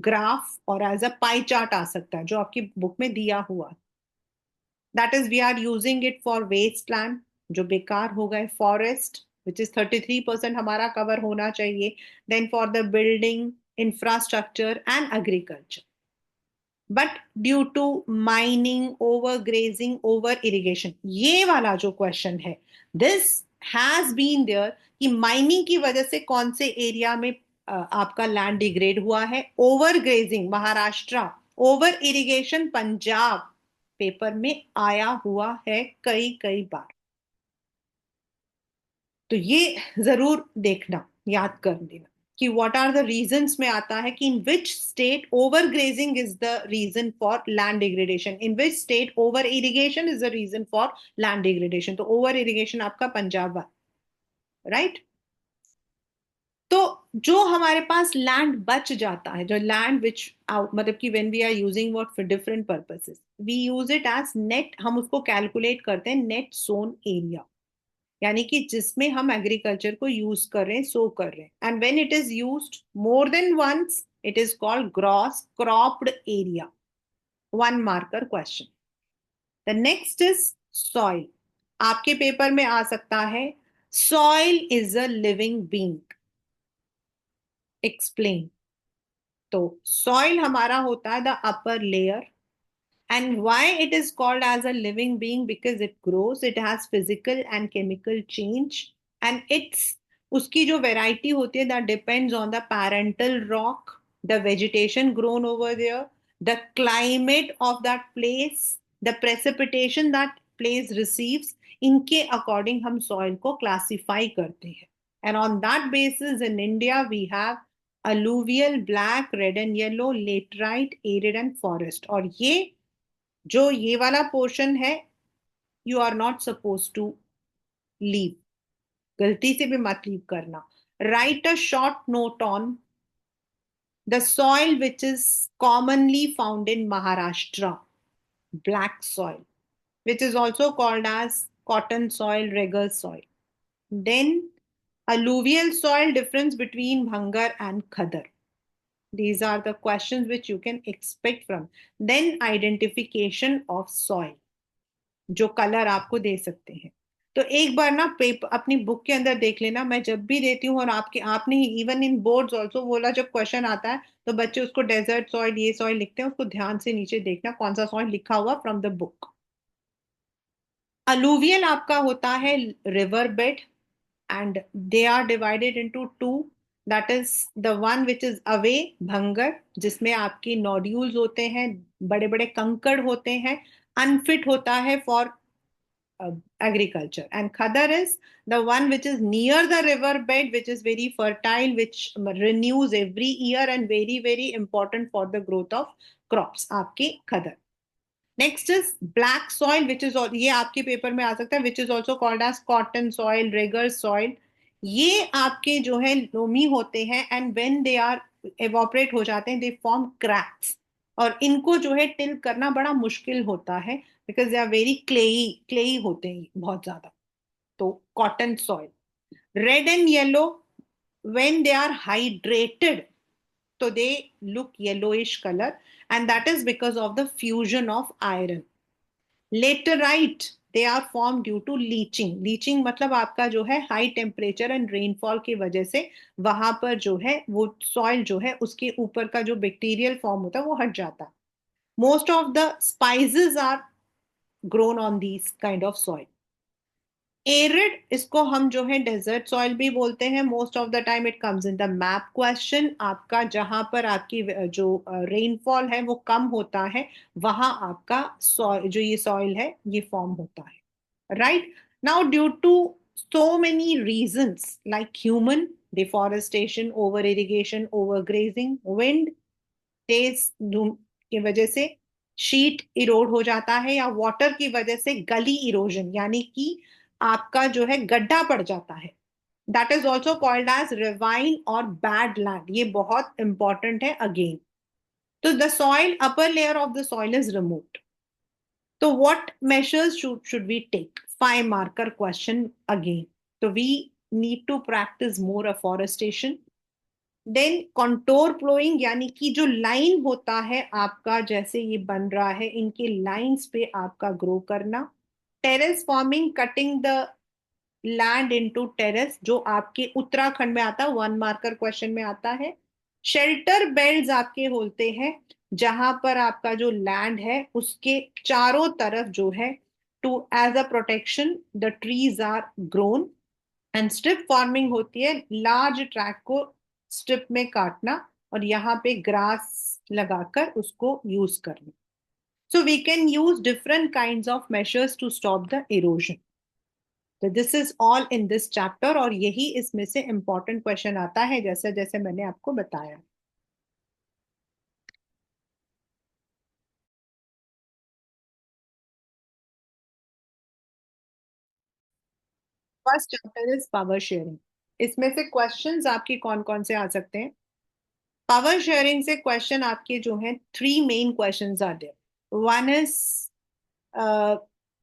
ग्राफ और एज अ पाई चार्ट आ सकता है जो आपकी बुक में दिया हुआ. That is we are using it for waste land जो बेकार हो गए, फॉरेस्ट विच इज 33% हमारा कवर होना चाहिए, then for the building, infrastructure and agriculture. But due to mining, overgrazing, over irrigation, ये वाला जो क्वेश्चन है, दिस हैज बीन देयर कि माइनिंग की वजह से कौन से एरिया में आपका लैंड डिग्रेड हुआ है. Over grazing Maharashtra, over irrigation Punjab, paper में आया हुआ है कई कई बार। तो ये जरूर देखना, याद कर लेना कि व्हाट आर द रीजंस में आता है कि in which state over grazing is the reason for land degradation, in which state over irrigation is the reason for land degradation. तो ओवर इरिगेशन आपका पंजाब, राइट। तो जो हमारे पास लैंड बच जाता है, जो लैंड विच मतलब कि when we are using what for different purposes, we use it as net, हम उसको कैलकुलेट करते हैं नेट सोन एरिया, यानी कि जिसमें हम एग्रीकल्चर को यूज कर रहे हैं, सो कर रहे हैं। And when it is used more than once, it is called gross cropped area. One marker question. The next is soil. आपके पेपर में आ सकता है soil is a living being, explain. तो सॉइल हमारा होता है the upper layer, and why it is called as a living being, because it grows, it has physical and chemical change, and it's उसकी जो variety होती है that depends on the parental rock, the vegetation grown over there, the climate of that place, the precipitation that place receives, इनके according हम soil को classify करते हैं। And on that basis in India we have alluvial, black, red and yellow, laterite, arid and forest। और जो ये वाला पोर्शन है, you are not suppose to leave, गलती से भी मत लीव करना। Write a short note on the soil which is commonly found in Maharashtra, black soil, which is also called as cotton soil, regal soil. Then alluvial soil, difference between Bhangar and Khadar. These are the questions which you can expect from. Then identification of soil, जो कलर आपको दे सकते हैं। तो एक बार ना पेपर अपनी बुक के अंदर देख लेना, मैं जब भी देती हूँ, और आपके आपने ही इवन इन बोर्ड्स ऑल्सो बोला, जब क्वेश्चन आता है तो बच्चे उसको डेजर्ट सॉइल, ये सॉइल लिखते हैं, उसको ध्यान से नीचे देखना कौन सा सॉइल लिखा हुआ फ्रॉम द बुक। अलूवियल आपका होता है river bed, and they are divided into two, that is the one which is away, bhangar, जिसमें आपके नोड्यूल्स होते हैं, बड़े बड़े कंकड़ होते हैं, अनफिट होता है for agriculture, and khadar is the one which is near the river bed, which is very fertile, which renews every year and very very important for the growth of crops, आपके khadar. Next is black soil, which is, ये आपके पेपर में आ सकता है, which is also called as cotton soil, regur soil. ये आपके जो है लोमी होते हैं, and when they are evaporate हो जाते हैं, दे फॉर्म क्रैक्स, और इनको जो है टिल करना बड़ा मुश्किल होता है, because they are very clayey, clayey होते हैं बहुत ज्यादा। तो cotton soil. Red and yellow, when they are hydrated, so they look yellowish color, and that is because of the fusion of iron. Laterite, they are formed due to leaching, leaching मतलब आपका जो है हाई टेम्परेचर एंड रेनफॉल की वजह से वहां पर जो है वो सॉइल जो है उसके ऊपर का जो बैक्टीरियल फॉर्म होता है वो हट जाता है। Most of the spices are grown on these kind of soil. Arid, इसको हम जो है डेजर्ट सॉइल भी बोलते हैं। Most of the time it comes in the map question, आपका जहां पर आपकी जो रेनफॉल है वो कम होता है, वहां आपका सॉइल, जो ये सॉइल है, ये फॉर्म होता है, right. Now due to so many reasons like human deforestation, over irrigation, over grazing, wind, तेज धूम की वजह से शीट इरोड हो जाता है, या वाटर की वजह से गली इरोजन, यानी कि आपका जो है गड्ढा पड़ जाता है, that is also called as ravine और बैड लैंड। ये बहुत इंपॉर्टेंट है अगेन। तो the soil, upper layer of the soil is removed. तो what measures should we take? 5 marker question again. तो we need to practise more afforestation. Then contour ploughing, यानी कि जो लाइन होता है आपका, जैसे ये बन रहा है, इनके लाइंस पे आपका ग्रो करना। Terrace forming, cutting the land into terrace, जो आपके उत्तराखंड में आता है, 1 marker क्वेश्चन में आता है। शेल्टर बेल्ट्स आपके होते हैं, जहां पर आपका जो लैंड है उसके चारों तरफ जो है, to as a protection the trees are grown. And strip farming होती है, लार्ज ट्रैक को स्ट्रिप में काटना और यहाँ पे ग्रास लगाकर उसको यूज करना। So we can use different kinds of measures to stop the erosion. तो this is all in this chapter, और यही इसमें से इंपॉर्टेंट क्वेश्चन आता है जैसे जैसे मैंने आपको बताया। First chapter is power sharing. इसमें से क्वेश्चंस आपके कौन कौन से आ सकते हैं? पावर शेयरिंग से क्वेश्चन आपके जो हैं, three main questions are there. One is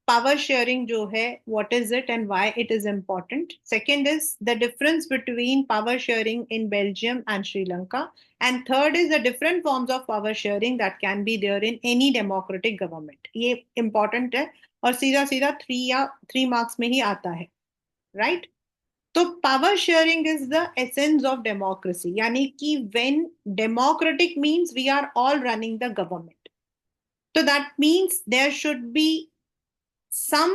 power sharing जो है, what is it and why it is important. Second is the difference between power sharing in Belgium and Sri Lanka. And third is the different forms of power sharing that can be there in any democratic government. ये इंपॉर्टेंट है और सीधा सीधा 3 मार्क्स में ही आता है, राइट? तो power sharing is the essence of democracy, यानी कि when democratic means we are all running the government, तो that means there should be some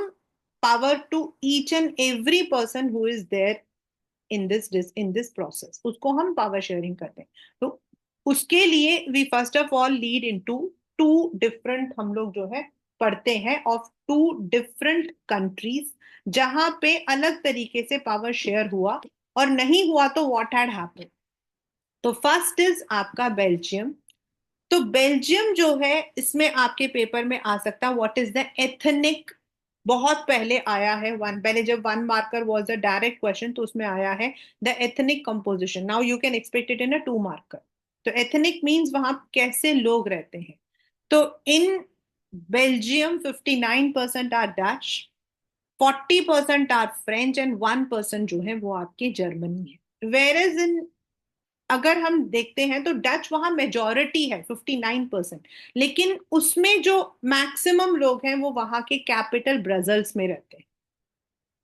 power to each and every person who is there in this process, उसको हम पावर शेयरिंग करते हैं। तो उसके लिए we first of all lead into two different, हम लोग जो है पढ़ते हैं ऑफ टू डिफरेंट कंट्रीज जहां पे अलग तरीके से पावर शेयर हुआ, और नहीं हुआ तो व्हाट हैड हैपेंड। तो फर्स्ट इज आपका बेल्जियम। तो बेल्जियम जो है, इसमें आपके पेपर में आ सकता है व्हाट इज द एथनिक। बहुत पहले आया है, वन पहले जब one marker was a direct question तो उसमें आया है the ethnic composition. Now you can expect it in a 2 marker. तो एथनिक मींस वहां कैसे लोग रहते हैं। तो in Belgium 59% are Dutch, 40% are French, and 1% जो है वो आपके जर्मनी है। वेर इज इन, अगर हम देखते हैं तो डच वहां मेजोरिटी है 59%, लेकिन उसमें जो मैक्सिमम लोग हैं वो वहां के कैपिटल ब्रजल्स में रहते हैं।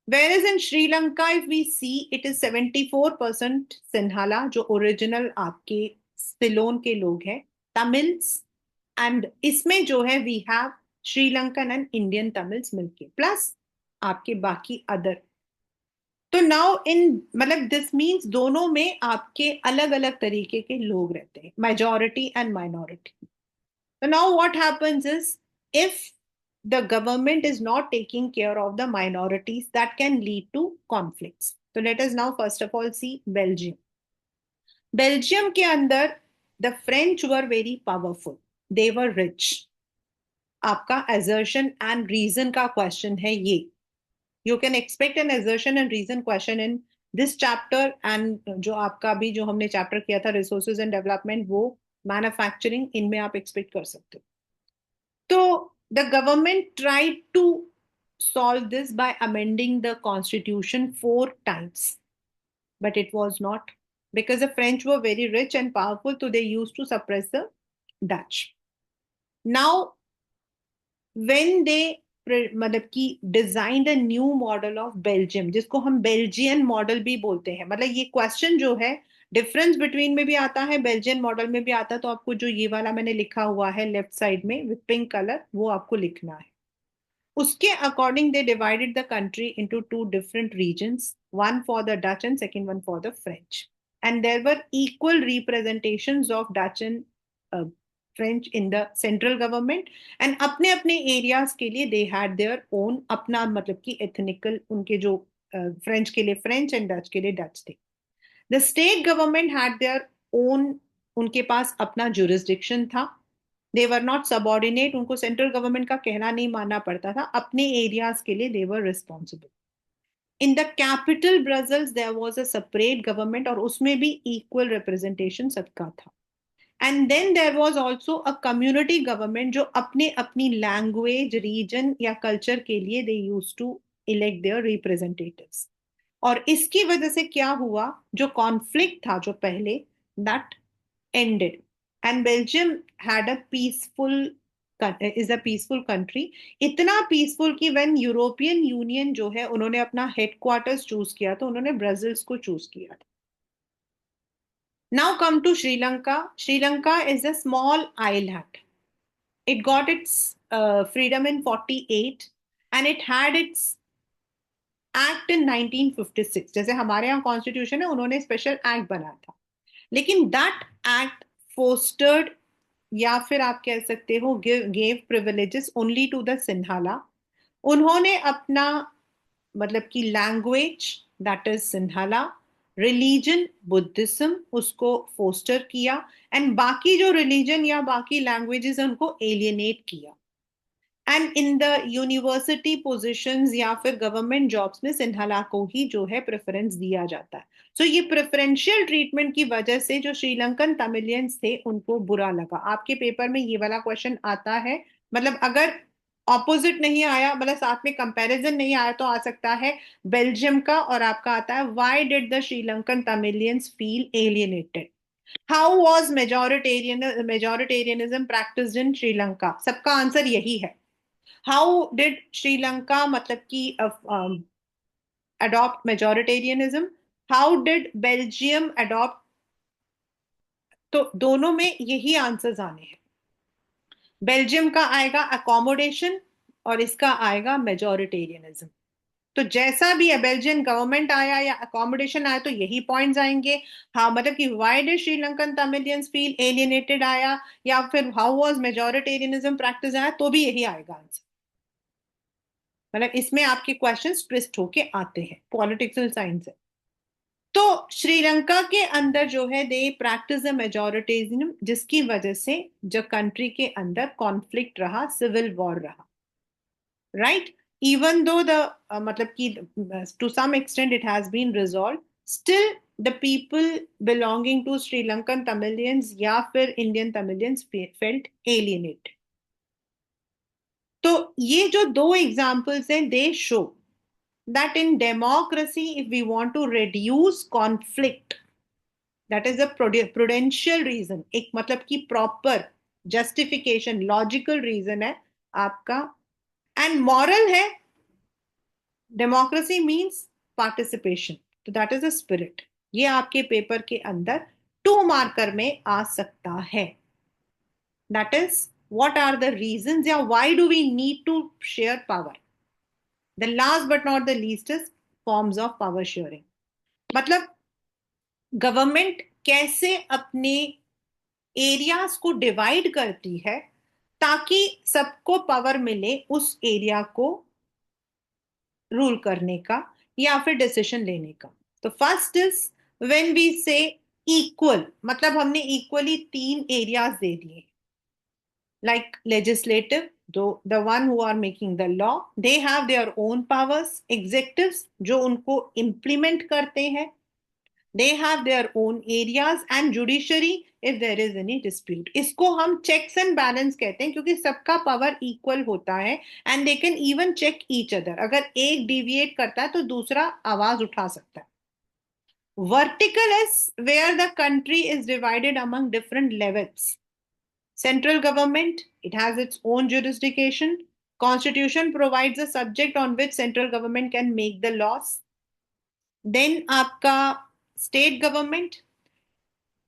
Where is in Sri Lanka if we see it is 74% Sinhala, जो ओरिजिनल आपके सिलोन के लोग हैं, तमिल्स, एंड इसमें जो है we have Sri Lankan and Indian Tamils मिलके प्लस आपके बाकी अदर। तो नाउ इन, मतलब दिस मीन्स दोनों में आपके अलग अलग तरीके के लोग रहते हैं, मेजोरिटी एंड माइनॉरिटी। तो now what happens is, if the government is not taking care of the minorities, that can lead to conflicts. So let us now first of all see Belgium. Belgium के अंदर the French were very powerful, they were rich। आपका assertion and reason का question है ये। You can expect an assertion and reason question in this chapter, and जो आपका भी जो हमने चैप्टर किया था रिसोर्सेज एंड डेवलपमेंट, वो मैन्युफैक्चरिंग, इनमें आप एक्सपेक्ट कर सकते हो। तो the government tried to solve this by amending the constitution 4 times, but it was not, because the French were very rich and powerful, so they used to suppress the Dutch. Now when they मतलब कि designed a new model of Belgium, जिसको हम बेल्जियन मॉडल भी बोलते हैं, मतलब ये क्वेश्चन जो है डिफरेंस बिटवीन में भी आता है, बेल्जियन मॉडल में भी आता है। तो आपको जो ये वाला मैंने लिखा हुआ है लेफ्ट साइड में विथ पिंक कलर, वो आपको लिखना है। उसके according they divided the country into two different regions, one for the Dutch and second one for the French. And there were equal representations of Dutch and French in the central government, and अपने अपने एरियाज के लिए दे हैड देयर ओन अपना, मतलब कि एथनिकल, उनके जो फ्रेंच के लिए फ्रेंच एंड डच के लिए डच थे। The state government had their own, उनके पास अपना जुरिस्डिक्शन था। दे वर नॉट सबॉर्डिनेट, उनको सेंट्रल गवर्नमेंट का कहना नहीं मानना पड़ता था, अपने एरियाज के लिए they were responsible. In the capital Brussels there was a separate government, और उसमें भी इक्वल रिप्रेजेंटेशन सबका था। And then there was also a community government, जो अपने अपनी लैंग्वेज, रीजन या कल्चर के लिए they used to elect their representatives. और इसकी वजह से क्या हुआ, जो कॉन्फ्लिक्ट था जो पहले, that ended, and Belgium had a peaceful, is a peaceful country। इतना पीसफुल कि व्हेन यूरोपियन यूनियन जो है उन्होंने अपना हेडक्वार्टर्स चूज किया तो उन्होंने ब्राजील्स को चूज किया था। Now come to Sri Lanka. Sri Lanka is a small island. It got its freedom in 48, and it had its act in 1956। जैसे हमारे यहाँ कॉन्स्टिट्यूशन है, उन्होंने स्पेशल एक्ट बनाया था, लेकिन दैट एक्ट फोस्टर्ड या फिर आप कह सकते हो gave privileges only to the Sinhala. उन्होंने अपना मतलब कि language, that is Sinhala, religion Buddhism, उसको फोस्टर किया, एंड बाकी जो रिलीजन या बाकी लैंग्वेजेस उनको एलियनेट किया। And in the university positions या फिर गवर्नमेंट जॉब्स में सिन्हाला को ही जो है प्रेफरेंस दिया जाता है। सो ये प्रेफरेंशियल ट्रीटमेंट की वजह से जो श्रीलंकन तमिलियंस थे उनको बुरा लगा। आपके पेपर में ये वाला क्वेश्चन आता है, मतलब अगर ऑपोजिट नहीं आया, मतलब साथ में कंपैरिजन नहीं आया, तो आ सकता है बेल्जियम का, और आपका आता है why did the Sri Lankan Tamilians feel alienated, how was majoritarianism practised in Sri Lanka. सबका आंसर यही है। हाउ डिड श्रीलंका मतलब कि adopt majoritarianism, how did Belgium adopt, तो दोनों में यही आंसर्स आने हैं। बेल्जियम का आएगा अकोमोडेशन और इसका आएगा मेजोरिटेरियनिज्म। तो जैसा भी है, बेल्जियन गवर्नमेंट आया या अकोमोडेशन आया, तो यही पॉइंट्स आएंगे। हाँ, मतलब कि why did Sri Lankan Tamilians feel alienated आया, या फिर हाउ वाज मेजोरिटेरियनिज्म प्रैक्टिस आया, तो भी यही आएगा आंसर। मतलब इसमें आपके क्वेश्चंस ट्विस्ट होके आते हैं, पॉलिटिकल साइंस है। तो श्रीलंका के अंदर जो है दे प्रैक्टिस द मेजोरिटेरिज्म, जिसकी वजह से जो कंट्री के अंदर कॉन्फ्लिक्ट रहा, सिविल वॉर रहा, राइट। इवन दो द मतलब कि to some extent it has been resolve, still the people belonging to Sri Lankan Tamilians या फिर इंडियन तमिलियंस फेल्ट एलियनेट। तो ये जो दो एग्जाम्पल्स हैं, दे show that in democracy, if we want to reduce conflict, that is a prudential reason, एक मतलब कि proper justification, logical reason है आपका, and moral है। democracy means participation, तो that is a spirit। ये आपके पेपर के अंदर 2 मार्कर में आ सकता है। that is what are the reasons या why do we need to share power। the last but not the least is forms of power sharing। मतलब गवर्नमेंट कैसे अपने एरियाज को डिवाइड करती है ताकि सबको पावर मिले उस एरिया को रूल करने का या फिर डिसीजन लेने का। तो फर्स्ट इज व्हेन वी से इक्वल, मतलब हमने इक्वली 3 एरियाज दे दिए, like legislative, the one who are making the law, they have their own powers, executives जो उनको implement करते हैं, they have their own areas, and judiciary if there is any dispute। इसको हम checks and balance कहते हैं क्योंकि सबका पावर इक्वल होता है, and they can even check each other। अगर एक डिविएट करता है तो दूसरा आवाज उठा सकता है। vertical is where the country is divided among different levels। central government, it has its own jurisdiction, constitution provides a subject on which central government can make the laws। then आपका state government,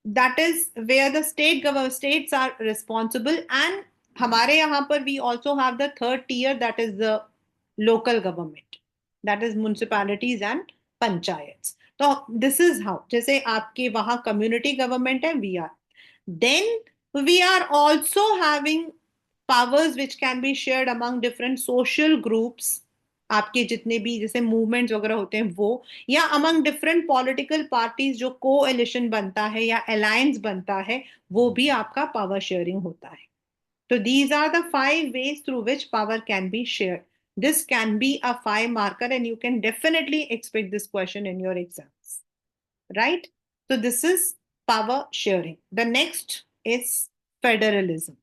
that is where the states are responsible, and हमारे यहाँ पर we also have the third tier, that is the local government, that is municipalities and panchayats। तो this is how, जैसे आपके वहाँ community government है, we are, then we are also having powers which can be shared among different social groups, आपके जितने भी जैसे मूवमेंट्स वगैरह होते हैं वो, या अमंग डिफरेंट पॉलिटिकल पार्टीज जो कोएलिशन बनता है या अलायंस बनता है, वो भी आपका पावर शेयरिंग होता है। तो these are the 5 ways through which power can be shared। this can be a 5 marker and you can definitely expect this question in your exams, right। so this is power sharing। the next is federalism।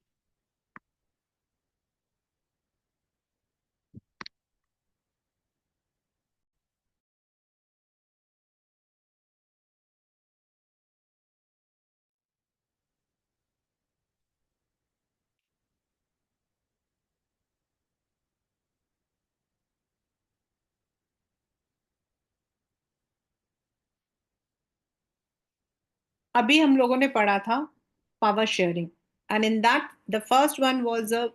अभी हम लोगों ने पढ़ा था power sharing, and in that the first one was a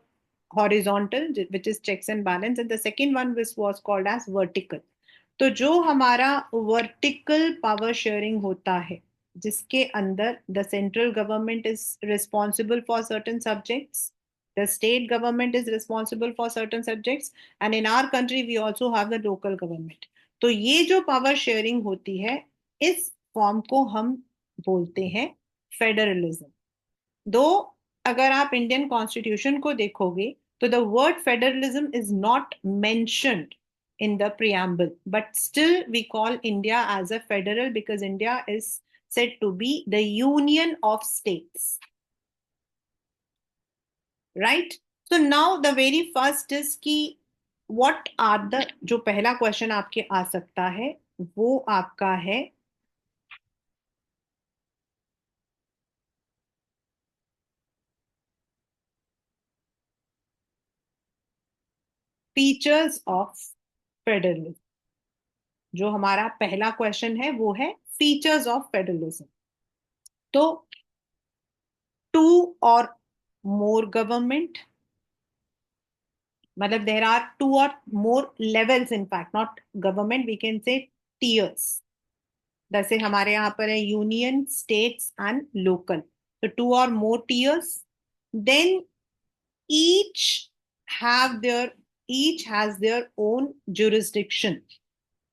horizontal which is checks and balance, and the second one which was called as vertical. तो जो हमारा वर्टिकल पावर शेयरिंग होता है जिसके अंदर the central government is responsible for certain subjects, the state government is responsible for certain subjects, and in our country we also have the local government. तो ये जो पावर शेयरिंग होती है, इस फॉर्म को हम बोलते हैं फेडरलिज्म। दो, अगर आप इंडियन कॉन्स्टिट्यूशन को देखोगे तो the word federalism is not mentioned in the preamble, but still we call India as a federal because India is said to be the union of states, right? So now the very first is कि what are the, जो पहला क्वेश्चन आपके आ सकता है वो आपका है फीचर्स ऑफ फेडरलिज्म। जो हमारा पहला क्वेश्चन है वो है फीचर्स ऑफ फेडरलिज्म। तो टू और मोर गवर्नमेंट, मतलब देर आर टू और more levels, in fact not government, we can say tiers. जैसे हमारे यहाँ पर है यूनियन, स्टेट्स एंड लोकल, तो टू और more tiers. Then each have their, each has their own jurisdiction.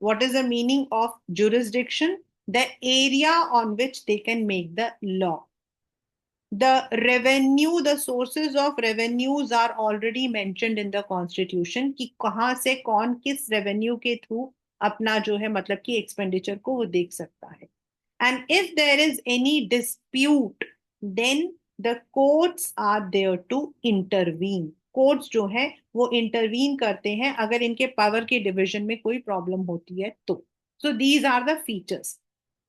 What is the meaning of jurisdiction? The area on which they can make the law. The revenue, the sources of revenues are already mentioned in the constitution कि कहाँ से कौन किस revenue के through अपना जो है मतलब कि expenditure को वो देख सकता है। And if there is any dispute, then the courts are there to intervene. Courts जो है वो इंटरवीन करते हैं अगर इनके पावर के डिवीजन में कोई प्रॉब्लम होती है तो। So these are the features.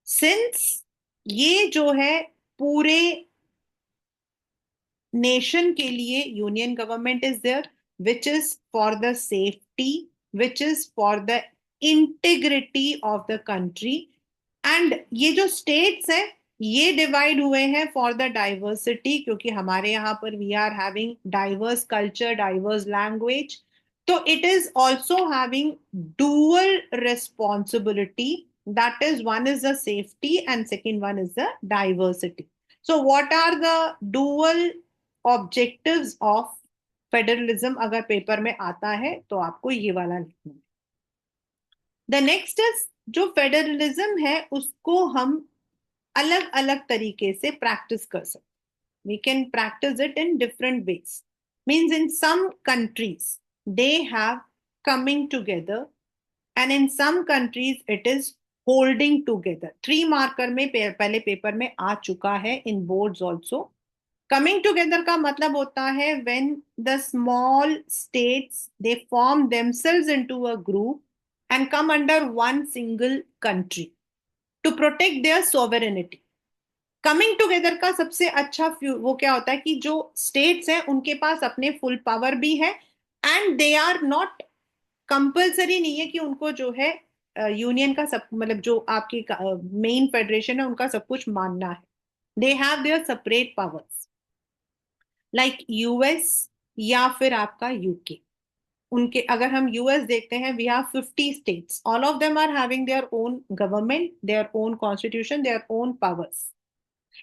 Since ये जो है पूरे नेशन के लिए union government is there, which is for the safety, which is for the integrity of the country, and ये जो स्टेट्स हैं ये डिवाइड हुए हैं फॉर द डाइवर्सिटी, क्योंकि हमारे यहाँ पर we are having diverse culture, diverse language, तो it is also having dual responsibility, that is one is the safety and second one is the diversity. So what are the dual objectives of federalism, अगर पेपर में आता है तो आपको ये वाला लिखना है। द नेक्स्ट इज, जो फेडरलिज्म है उसको हम अलग अलग तरीके से प्रैक्टिस कर सकते। We can practise it in different ways. Means in some countries they have coming together, and in some countries it is holding together. 3 marker में पहले पेपर में आ चुका है, in boards also. Coming together का मतलब होता है when the small states they form themselves into a group and come under one single country to protect their sovereignty. Coming together का सबसे अच्छा वो क्या होता है कि जो स्टेट्स हैं उनके पास अपने फुल पावर भी है, and they are not compulsory, नहीं है कि उनको जो है यूनियन का सब मतलब जो आपकी मेन फेडरेशन है उनका सब कुछ मानना है। They have there separate powers, like US या फिर आपका यूके। उनके अगर हम यूएस देखते हैं, we have 50 states, all of them are having their own government, their own constitution, their own powers.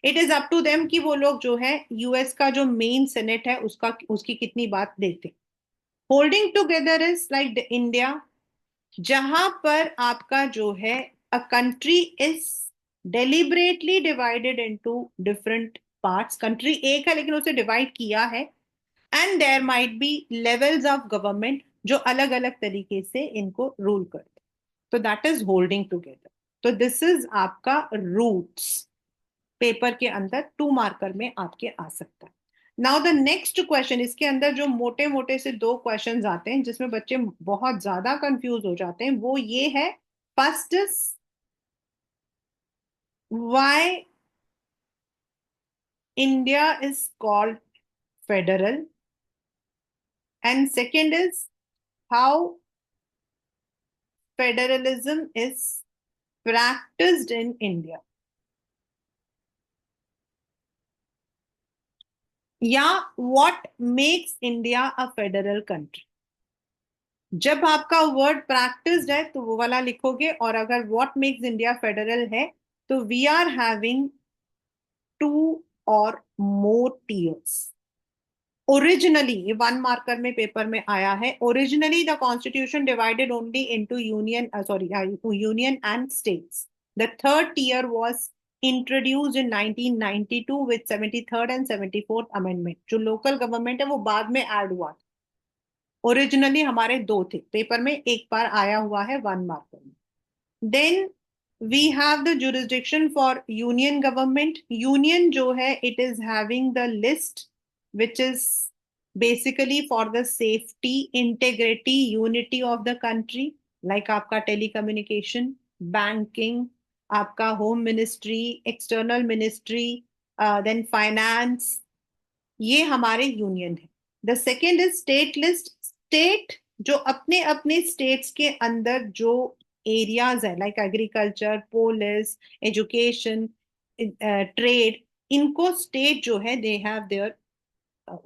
It is up to them कि वो लोग जो है यूएस का जो मेन सेनेट है उसका उसकी कितनी बात देते। Holding together is like the India, जहां पर आपका जो है a country is deliberately divided into different parts. Country एक है लेकिन उसे डिवाइड किया है, and there might be levels of government जो अलग अलग तरीके से इनको रूल करते। तो दैट इज होल्डिंग टुगेदर। तो दिस इज आपका रूट्स, पेपर के अंदर 2 मार्कर में आपके आ सकता है। नाउ द नेक्स्ट क्वेश्चन, इसके अंदर जो मोटे मोटे से 2 क्वेश्चन आते हैं जिसमें बच्चे बहुत ज्यादा कंफ्यूज हो जाते हैं वो ये है। First is why India is called federal, and second is how federalism is practiced in India, या what makes India a federal country। जब आपका वर्ड प्रैक्टिस्ड है तो वो वाला लिखोगे, और अगर व्हाट मेक्स इंडिया फेडरल है तो वी आर हैविंग टू और मोर टीयर्स। ओरिजिनली ये वन मार्कर में पेपर में आया है, originally the constitution divided only into union, sorry, union and states. The third tier was introduced in 1992 with 73rd and 74th amendment. जो लोकल गवर्नमेंट है वो बाद में ऐड हुआ। ओरिजिनली हमारे दो थे, पेपर में एक बार आया हुआ है वन मार्कर में। Then we have the jurisdiction for union government. Union जो है it is having the list which is basically for the safety, integrity, unity of the country. Like आपका टेलीकम्युनिकेशन, बैंकिंग, आपका home ministry, external ministry, then finance, ये हमारे यूनियन है। The second is state list. State जो अपने अपने स्टेट्स के अंदर जो एरियाज है, like agriculture, police, education, trade, इनको स्टेट जो है they have their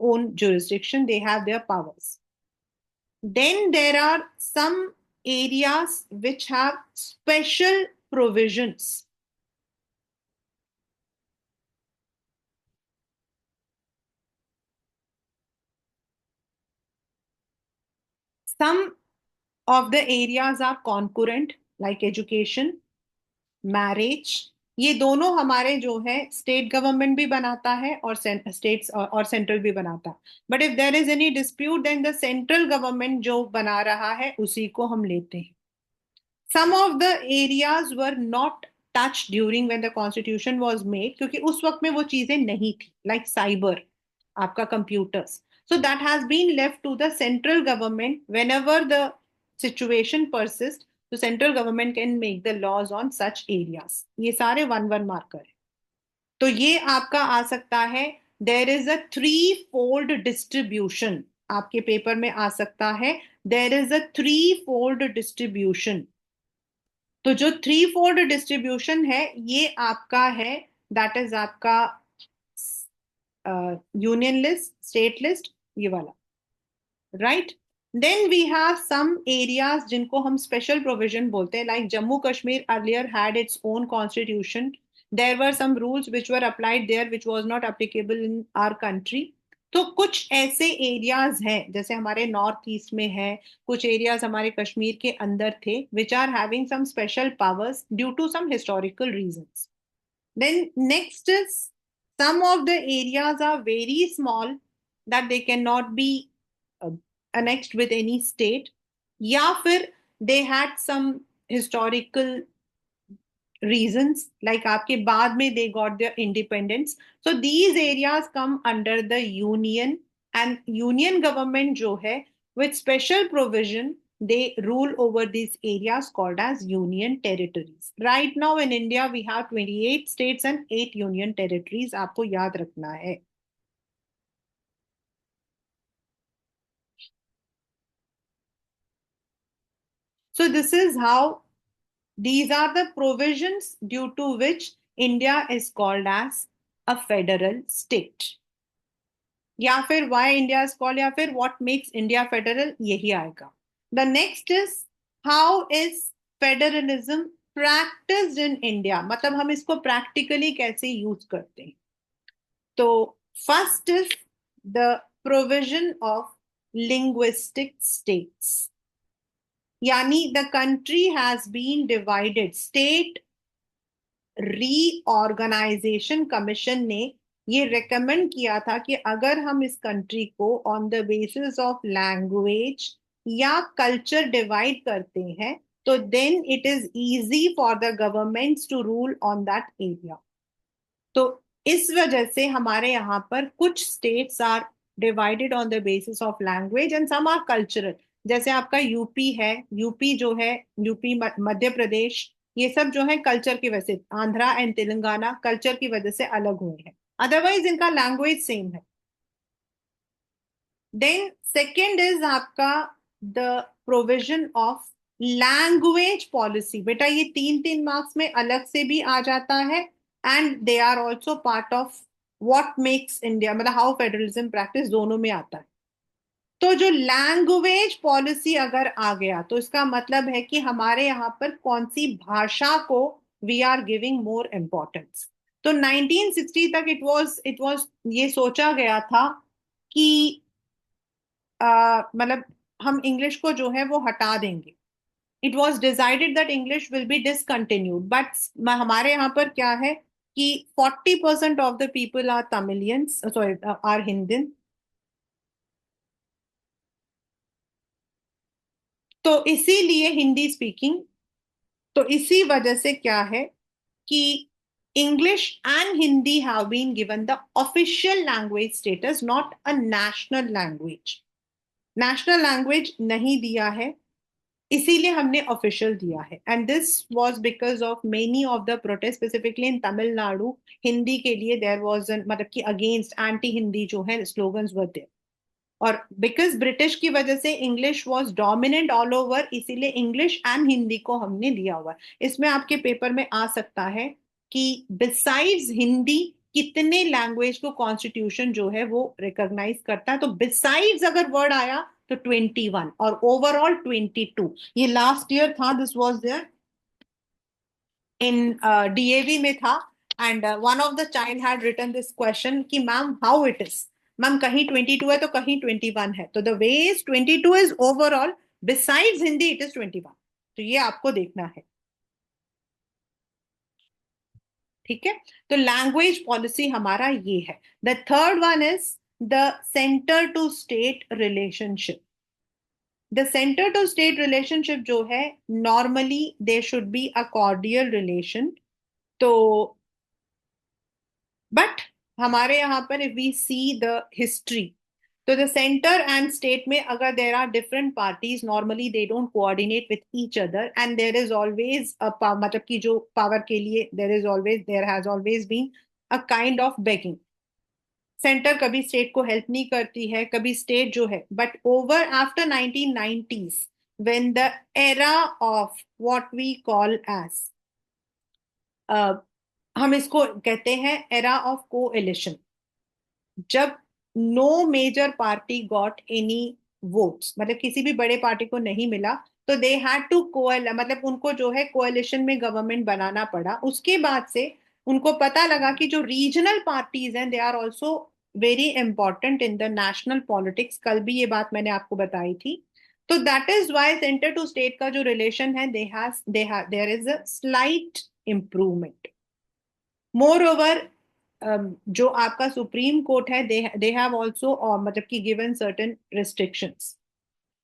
own jurisdiction, they have their powers. Then there are some areas which have special provisions. Some of the areas are concurrent, like education, marriage. ये दोनों हमारे जो है स्टेट गवर्नमेंट भी बनाता है और स्टेट्स और सेंट्रल भी बनाता है। But if there is any dispute then the central government जो बना रहा है उसी को हम लेते हैं। Some of the areas were not touch during when the constitution was made, क्योंकि उस वक्त में वो चीजें नहीं थी, लाइक साइबर, आपका computers. So that has been left to the central government whenever the situation persist, तो central government can make the laws on such areas. ये सारे वन वन मार्कर है। तो ये आपका आ सकता है, there is a three fold distribution, आपके पेपर में आ सकता है, there is a three fold distribution. तो जो थ्री फोल्ड डिस्ट्रीब्यूशन है ये आपका है, दैट इज आपका यूनियन लिस्ट, स्टेट लिस्ट, ये वाला, right. Then we have some areas जिनको हम स्पेशल प्रोविजन बोलते हैं, like Jammu Kashmir earlier had its own constitution. There were some rules which were applied there which was not applicable in our country. तो कुछ ऐसे एरियाज हैं, जैसे हमारे नॉर्थ ईस्ट में है, कुछ एरियाज हमारे कश्मीर के अंदर थे, which are having some special powers due to some historical reasons. Then next is some of the areas are very small that they cannot be uh, annexed with any state. या फिर they had some historical reasons, like आपके बाद में they got their independence. So these areas come under the union, and union government जो है with special provision they rule over these areas called as union territories. Right now in India we have 28 states and 8 union territories, आपको याद रखना है। So this is how, these are the provisions due to which India is called as a federal state. या फिर वाई इंडिया इज कॉल्ड, या फिर व्हाट मेक्स इंडिया फेडरल, यही आएगा। The next is how is federalism practised in India, मतलब हम इसको प्रैक्टिकली कैसे यूज करते हैं। तो first is the provision of linguistic states, यानी the country has been divided. State reorganisation commission ने ये रेकमेंड किया था कि अगर हम इस कंट्री को on the basis of language या कल्चर डिवाइड करते हैं तो then it is easy for the governments to rule on that area. तो इस वजह से हमारे यहाँ पर कुछ states are divided on the basis of language and some are cultural. जैसे आपका यूपी है, यूपी जो है, यूपी मध्य प्रदेश, ये सब जो है कल्चर की वजह से, आंध्रा एंड तेलंगाना कल्चर की वजह से अलग हुए हैं, अदरवाइज इनका लैंग्वेज सेम है। देन सेकेंड इज आपका the provision of language policy. बेटा ये तीन तीन मार्क्स में अलग से भी आ जाता है, and they are also part of what makes India, मतलब हाउ फेडरलिज्म प्रैक्टिस, दोनों में आता है। तो जो लैंग्वेज पॉलिसी अगर आ गया तो इसका मतलब है कि हमारे यहाँ पर कौन सी भाषा को we are giving more importance. तो 1960 तक इट वाज ये सोचा गया था कि मतलब हम इंग्लिश को जो है वो हटा देंगे। It was decided that English will be discontinued, but हमारे यहाँ पर क्या है कि 40% of the people are Tamilians, sorry, are हिंदन। तो इसीलिए हिंदी स्पीकिंग, तो इसी वजह से क्या है कि English and Hindi have been given the official language status, not a national language. National language नहीं दिया है, इसीलिए हमने ऑफिशियल दिया है। And this was because of many of the protest, specifically in Tamil Nadu. Hindi के लिए देयर वाज मतलब कि अगेंस्ट एंटी हिंदी जो है स्लोगन्स वर देयर। और बिकॉज ब्रिटिश की वजह से English was dominant all over, इसीलिए इंग्लिश एंड हिंदी को हमने लिया हुआ है। इसमें आपके पेपर में आ सकता है कि बिसाइड्स हिंदी कितने लैंग्वेज को कॉन्स्टिट्यूशन जो है वो रिकॉग्नाइज करता है। तो बिसाइड्स अगर वर्ड आया तो 21 और ओवरऑल 22। ये लास्ट ईयर था, this was there in DAV में था। And one of the child had written this question कि ma'am how it is, ma'am कहीं 22 है तो कहीं 21 है। तो the way is 22 is overall, besides Hindi it is 21। तो ये आपको देखना है, ठीक है। तो लैंग्वेज पॉलिसी हमारा ये है। The third one is the centre to state relationship. The centre to state relationship जो है, normally there should be a cordial relation. तो बट हमारे यहाँ पर if we see the history, तो द सेंटर एंड स्टेट में अगर there are different parties, normally they don't coordinate with each other and there is always मतलब कि जो पावर के लिए there has always been a kind of begging. Centre कभी स्टेट को हेल्प नहीं करती है, कभी स्टेट जो है। But over after 1990s, when the era of what we call as, हम इसको कहते हैं एरा ऑफ कोएलिशन, जब no major party got any votes, मतलब किसी भी बड़े पार्टी को नहीं मिला, तो दे हैड टू कोएल, मतलब उनको जो है कोएलिशन में गवर्नमेंट बनाना पड़ा। उसके बाद से उनको पता लगा कि जो रीजनल पार्टीज हैं they are also very important in the national politics. कल भी ये बात मैंने आपको बताई थी। तो that is why centre to state का जो रिलेशन है, there is a slight improvement. Moreover, जो आपका सुप्रीम कोर्ट है, दे हैव आल्सो मतलब कि गिवन सर्टेन रिस्ट्रिक्शंस।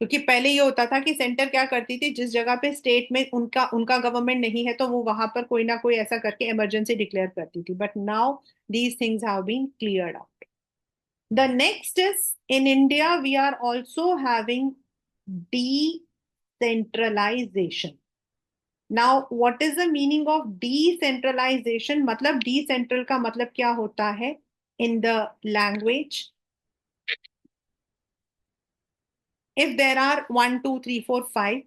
क्योंकि पहले ये होता था कि सेंटर क्या करती थी, जिस जगह पे स्टेट में उनका उनका गवर्नमेंट नहीं है तो वो वहां पर कोई ना कोई ऐसा करके इमरजेंसी डिक्लेयर करती थी। But now these things have been cleared out. The next is, in India we are also having decentralization. Now what is the meaning of decentralization? मतलब डिसेंट्रल का मतलब क्या होता है in the language? If there are 1 2 3 4 5,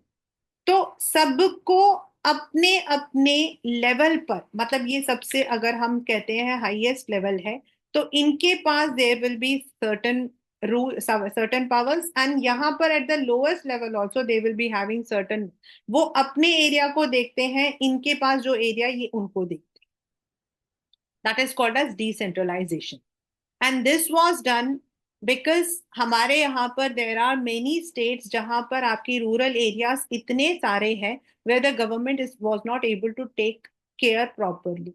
तो सबको अपने अपने लेवल पर, मतलब ये सबसे अगर हम कहते हैं हाईएस्ट लेवल है, तो इनके पास there will be certain rule, certain powers. And यहाँ पर at the lowest level also they will be having certain, वो अपने एरिया को देखते हैं, इनके पास जो एरिया ये उनको देखते हैं। That is called as decentralization. And this was done because हमारे यहाँ पर देर आर मेनी स्टेट्स जहां पर आपकी रूरल एरियाज इतने सारे हैं where the government is was not able to take care properly.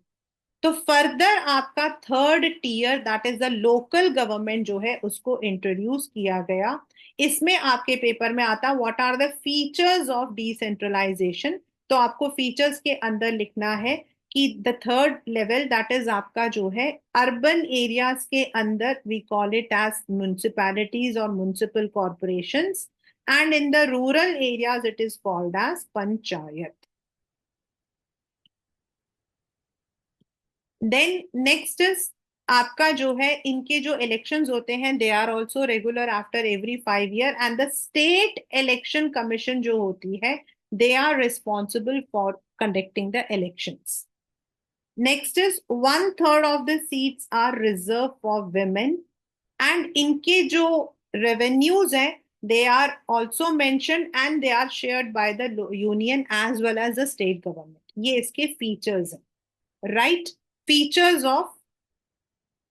तो फर्दर आपका third tier, that is the local government जो है, उसको इंट्रोड्यूस किया गया। इसमें आपके पेपर में आता what are the features of decentralisation. तो आपको फीचर्स के अंदर लिखना है कि the third level, that is आपका जो है अर्बन एरियाज के अंदर we call it as municipalities और municipal corporations, and in the rural areas it is called as panchayat. Then next is आपका जो है, इनके जो इलेक्शंस होते हैं they are also regular after every 5 year, and the state election commission जो होती है, they are responsible for conducting the elections. Next is 1/3 of the seats are reserve for women, and इनके जो रेवेन्यूज हैं they are also mentioned and they are shared by the union as well as the state government. ये इसके फीचर्स हैं, right? Features of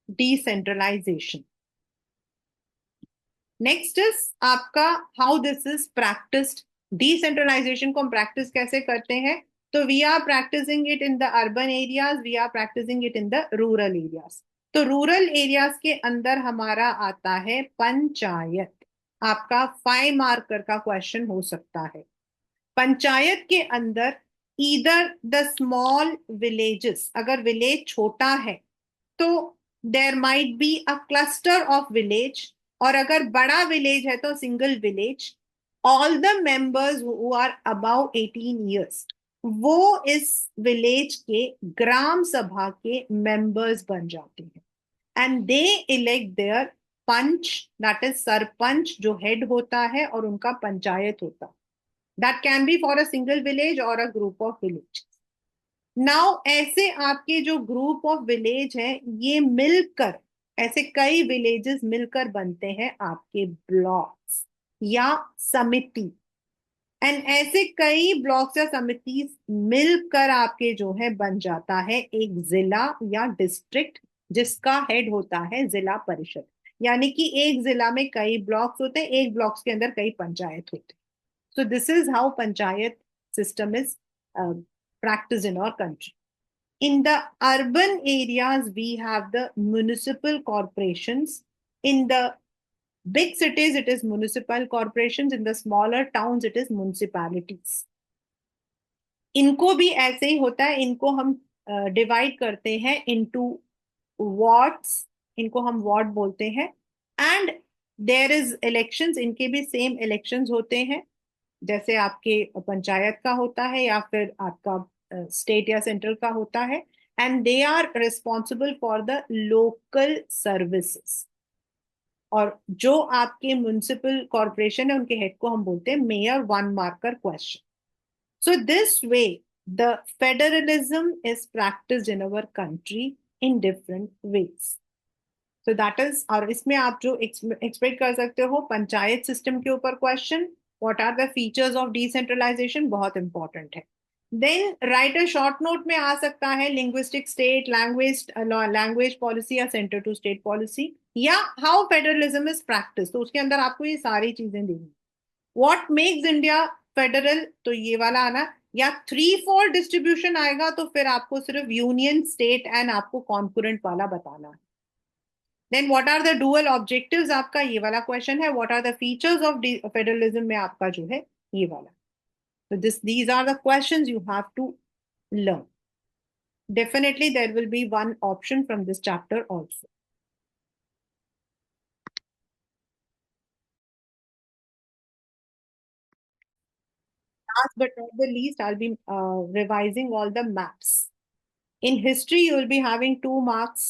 decentralisation. Next is आपका how this is practised. Decentralisation को हम प्रैक्टिस कैसे करते हैं? तो we are practising it in the urban areas, we are practising it in the rural areas. तो रूरल एरियाज के अंदर हमारा आता है पंचायत। आपका 5 मार्कर का क्वेश्चन हो सकता है। पंचायत के अंदर ईदर द स्मॉल विलेजेस, अगर विलेज छोटा है तो there might be a cluster of village, और अगर बड़ा विलेज है तो single village. All the members who are above 18 years, वो इस विलेज के ग्राम सभा के मेंबर्स बन जाते हैं, and they elect their panch, that is sarpanch जो हेड होता है, और उनका पंचायत होता है। That can be for a single village और a group of village. Now ऐसे आपके जो ग्रुप ऑफ विलेज है, ये मिलकर, ऐसे कई विलेजेस मिलकर बनते हैं आपके ब्लॉक्स या समिति। एंड ऐसे कई ब्लॉक्स या समिति मिलकर आपके जो है बन जाता है एक जिला या डिस्ट्रिक्ट, जिसका हेड होता है जिला परिषद। यानी कि एक जिला में कई ब्लॉक्स होते हैं, एक ब्लॉक्स के अंदर कई पंचायत होते हैं। So this is how panchayat system is practiced in our country. In the urban areas, we have the municipal corporations. In the big cities, it is municipal corporations. In the smaller towns, it is municipalities. इनको भी ऐसे ही होता है। इनको हम डिवाइड करते हैं इनटू वार्ड्स, इनको हम वार्ड बोलते हैं। एंड देयर इज इलेक्शंस, इनके भी सेम इलेक्शंस होते हैं जैसे आपके पंचायत का होता है या फिर आपका स्टेट या सेंट्रल का होता है। And they are responsible for the local services. और जो आपके म्युनिसिपल कॉर्पोरेशन है उनके हेड को हम बोलते हैं mayor. 1 marker question. So this way the federalism is practised in our country in different veg. तो दैट इज, और इसमें आप जो एक्सपेक्ट कर सकते हो पंचायत सिस्टम के ऊपर question, what are the features of decentralization, बहुत इंपॉर्टेंट है। Then write a short note में आ सकता है लिंग्विस्टिक स्टेट, लैंग्वेज पॉलिसी या सेंटर टू स्टेट पॉलिसी, या हाउ फेडरलिज्म इज प्रैक्टिस। तो उसके अंदर आपको ये सारी चीजें देंगी। व्हाट मेक्स इंडिया फेडरल, तो ये वाला आना, या 3/4 डिस्ट्रीब्यूशन आएगा तो फिर आपको सिर्फ यूनियन स्टेट एंड आपको कॉन्करेंट वाला बताना है। Then what are the dual objectives, आपका ये वाला क्वेश्चन है। What are the features of federalism में आपका जो है ये वाला। तो these are the questions you have to learn. Definitely there will be one option from this chapter also. Last but not the least, I'll be revising all the maps. In history, you will be having 2 marks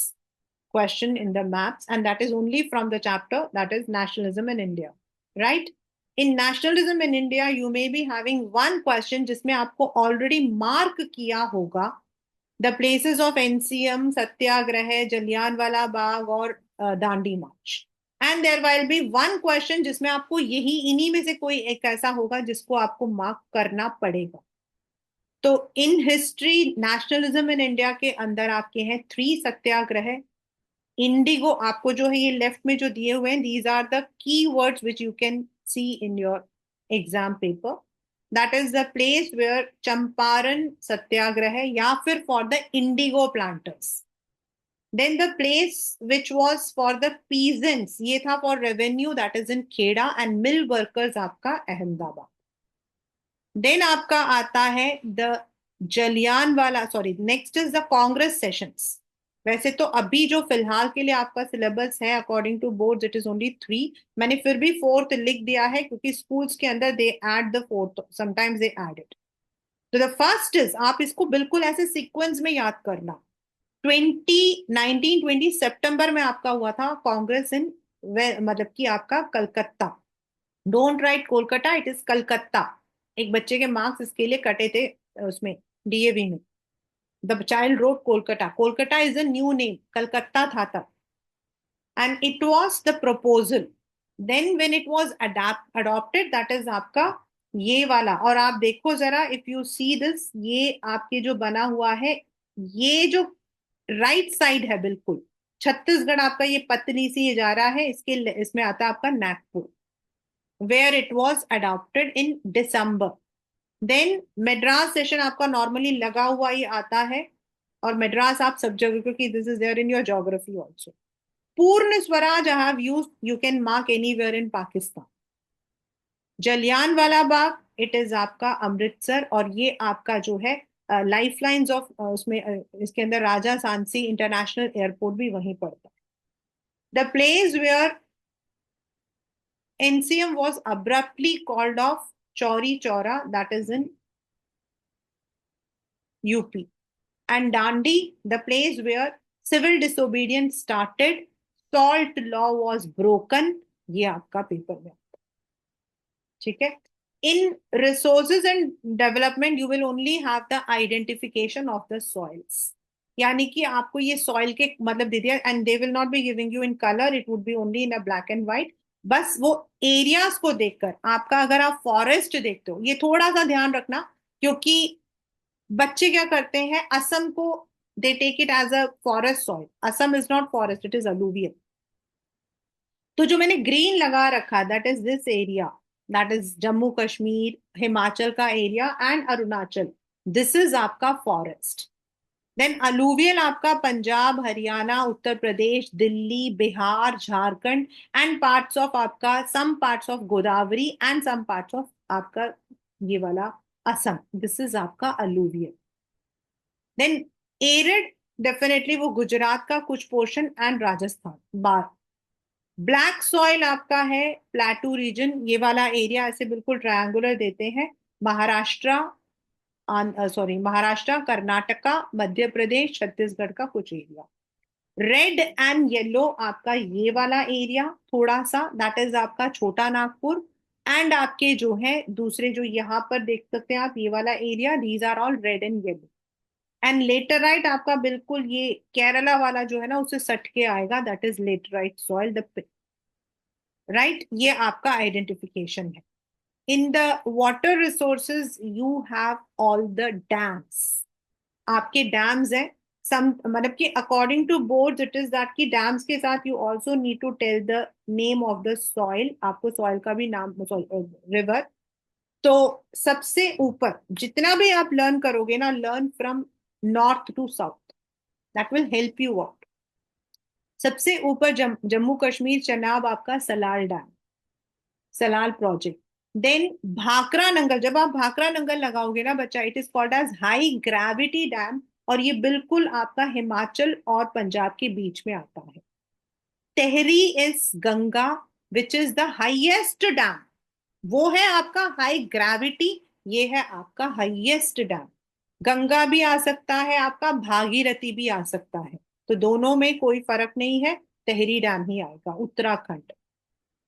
question in the maps, and that is only from the chapter that is nationalism in India, right? In nationalism in India, you may be having one question जिसमें आपको already mark किया होगा the places of NCM, सत्याग्रह, जलियांवाला बाग और Dandi March. And there will be one question जिसमें आपको यही इन्हीं में से कोई एक ऐसा होगा जिसको आपको मार्क करना पड़ेगा। तो in history nationalism in India के अंदर आपके हैं 3 सत्याग्रह। इंडिगो आपको जो है ये लेफ्ट में जो दिए हुए हैं, these are the key words which you can see in your exam paper. That is the place where Champaran satyagraha है, या फिर for the indigo planters. Then the place which was for the peasants, ये था for revenue, that is in Kheda. And mill workers आपका अहमदाबाद। देन आपका आता है the Jallianwala, sorry, next is the Congress sessions. वैसे तो अभी जो फिलहाल के लिए आपका सिलेबस है according to board it is only 3। मैंने फिर भी 4th लिख दिया है क्योंकि स्कूल्स के अंदर they add the 4th, sometimes they add it. तो द फर्स्ट इज, आप इसको बिल्कुल ऐसे सीक्वेंस में याद करना। 20 सितंबर में आपका हुआ था कांग्रेस इन, मतलब कि आपका Calcutta. Don't write Kolkata, it is Calcutta. एक बच्चे के मार्क्स इसके लिए कटे थे उसमें, डीएवी में। The child road Kolkata, Kolkata is a new name, Calcutta था तब। And it was the proposal. Then when it was adopted, that is आपका ये वाला, और आप देखो जरा, इफ यू सी दिस, ये आपके जो बना हुआ है, ये जो राइट साइड है बिल्कुल, छत्तीसगढ़ आपका ये पतली सी ये जा रहा है, इसमें आता है आपका Nagpur, where it was adopted in December. Then Madras session आपका नॉर्मली लगा हुआ ही आता है, और मद्रास आप सब जगह, क्योंकि this is there in your geography also. Purna Swaraj I have used, you can mark anywhere in Pakistan. Jallianwala Bagh, it is आपका अमृतसर, और ये आपका जो है लाइफ लाइन्स ऑफ, उसमें इसके अंदर राजा सांसी इंटरनेशनल एयरपोर्ट भी वहीं पड़ता है। The place where NCM was abruptly called off, Chauri Chaura, that is in UP. And Dandi, the place where civil disobedience started, salt law was broken, ये आपका पेपर में, ठीक है। In resources and development you will only have the identification of the soils, यानी कि आपको ये सॉइल के मतलब दे दिया, and they will not be giving you in colour, it would be only in a black and white. बस वो एरियाज को देखकर आपका, अगर आप फॉरेस्ट देखते हो, ये थोड़ा सा ध्यान रखना, क्योंकि बच्चे क्या करते हैं, असम को they take it as a forest soil, Assam is not forest, it is alluvial. तो जो मैंने ग्रीन लगा रखा, that is this area, that is Jammu Kashmir, Himachal का area and Arunachal, this is आपका फॉरेस्ट। देन अलूवियल आपका Punjab, Haryana, Uttar Pradesh, Delhi, Bihar, Jharkhand, and parts of आपका, some parts of Godavari and some parts of आपका ये वाला असम, दिस इज आपका अलूवियल। देन एरिड, डेफिनेटली वो गुजरात का कुछ portion and Rajasthan bar. Black soil आपका है प्लेटू रीजन, ये वाला एरिया ऐसे बिल्कुल ट्रायंगुलर देते हैं, महाराष्ट्र, सॉरी महाराष्ट्र, कर्नाटका, मध्य प्रदेश, छत्तीसगढ़ का कुछ एरिया। रेड एंड येलो आपका ये वाला एरिया थोड़ा सा, दैट इज आपका छोटा नागपुर, एंड आपके जो है दूसरे जो यहाँ पर देख सकते हैं आप, ये वाला area, these are all red and yellow. And laterite आपका बिल्कुल ये केरला वाला जो है ना, उसे सट के आएगा, that is laterite soil, the right, ये आपका आइडेंटिफिकेशन है। In the water resources you have all the dams, आपके डैम्स हैं, सम मतलब कि according to board it is that की डैम्स के साथ you also need to tell the name of the soil, आपको सॉइल का भी नाम, रिवर। तो सबसे ऊपर जितना भी आप लर्न करोगे ना, learn from north to south, that will help you out. सबसे ऊपर जम्मू कश्मीर चनाब आपका Salal dam, Salal project. Then Bhakra Nangal, जब आप भाखरा नंगल लगाओगे ना बच्चा, it is called as high gravity dam, और ये बिल्कुल आपका हिमाचल और पंजाब के बीच में आता है। Tehri is Ganga, which is the highest dam, वो है आपका हाई ग्रेविटी, ये है आपका हाईएस्ट डैम। गंगा भी आ सकता है आपका, भागीरथी भी आ सकता है, तो दोनों में कोई फर्क नहीं है, टेहरी डैम ही आएगा, Uttarakhand.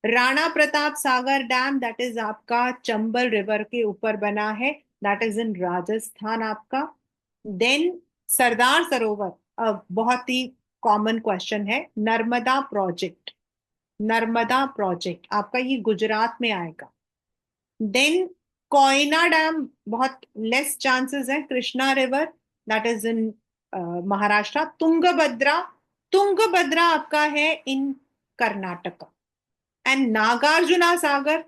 Rana Pratap Sagar dam, that is आपका चंबल रिवर के ऊपर बना है, दैट इज इन राजस्थान आपका। देन सरदार सरोवर, बहुत ही कॉमन क्वेश्चन है, नर्मदा प्रोजेक्ट, नर्मदा प्रोजेक्ट आपका ये गुजरात में आएगा। देन कोयना डैम, बहुत लेस चांसेस है, कृष्णा रिवर, दैट इज इन महाराष्ट्र। तुंगभद्रा, तुंगभद्रा आपका है इन कर्नाटका। एंड नागार्जुना सागर,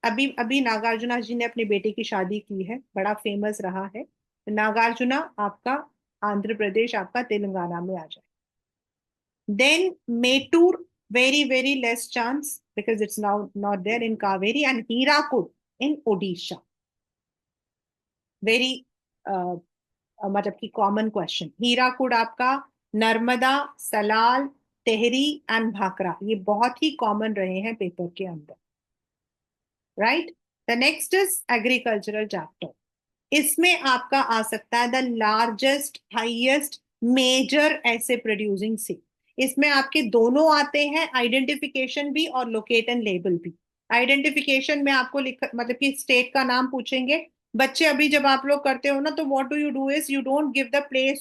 अभी अभी नागार्जुना जी ने अपनी बेटी की शादी की है, बड़ा फेमस रहा है, नागार्जुना आपका आंध्र प्रदेश, आपका तेलंगाना में आ जाए। Then Mettur, very very less chance because it's now not there in Kaveri. And Hirakud in Odisha, very मतलब कि कॉमन क्वेश्चन, हीराकुड आपका, नर्मदा, सलाल, टेहरी एंड भाखरा, ये बहुत ही कॉमन रहे हैं पेपर के अंदर, right. The next is agricultural chapter, इसमें आपका आ सकता है द लार्जेस्ट हाईएस्ट मेजर ऐसे प्रोड्यूसिंग सी, इसमें आपके दोनों आते हैं, आइडेंटिफिकेशन भी और लोकेट एंड लेबल भी। आइडेंटिफिकेशन में आपको लिख मतलब कि स्टेट का नाम पूछेंगे बच्चे, अभी जब आप लोग करते हो ना, तो what do you do is you don't give the place,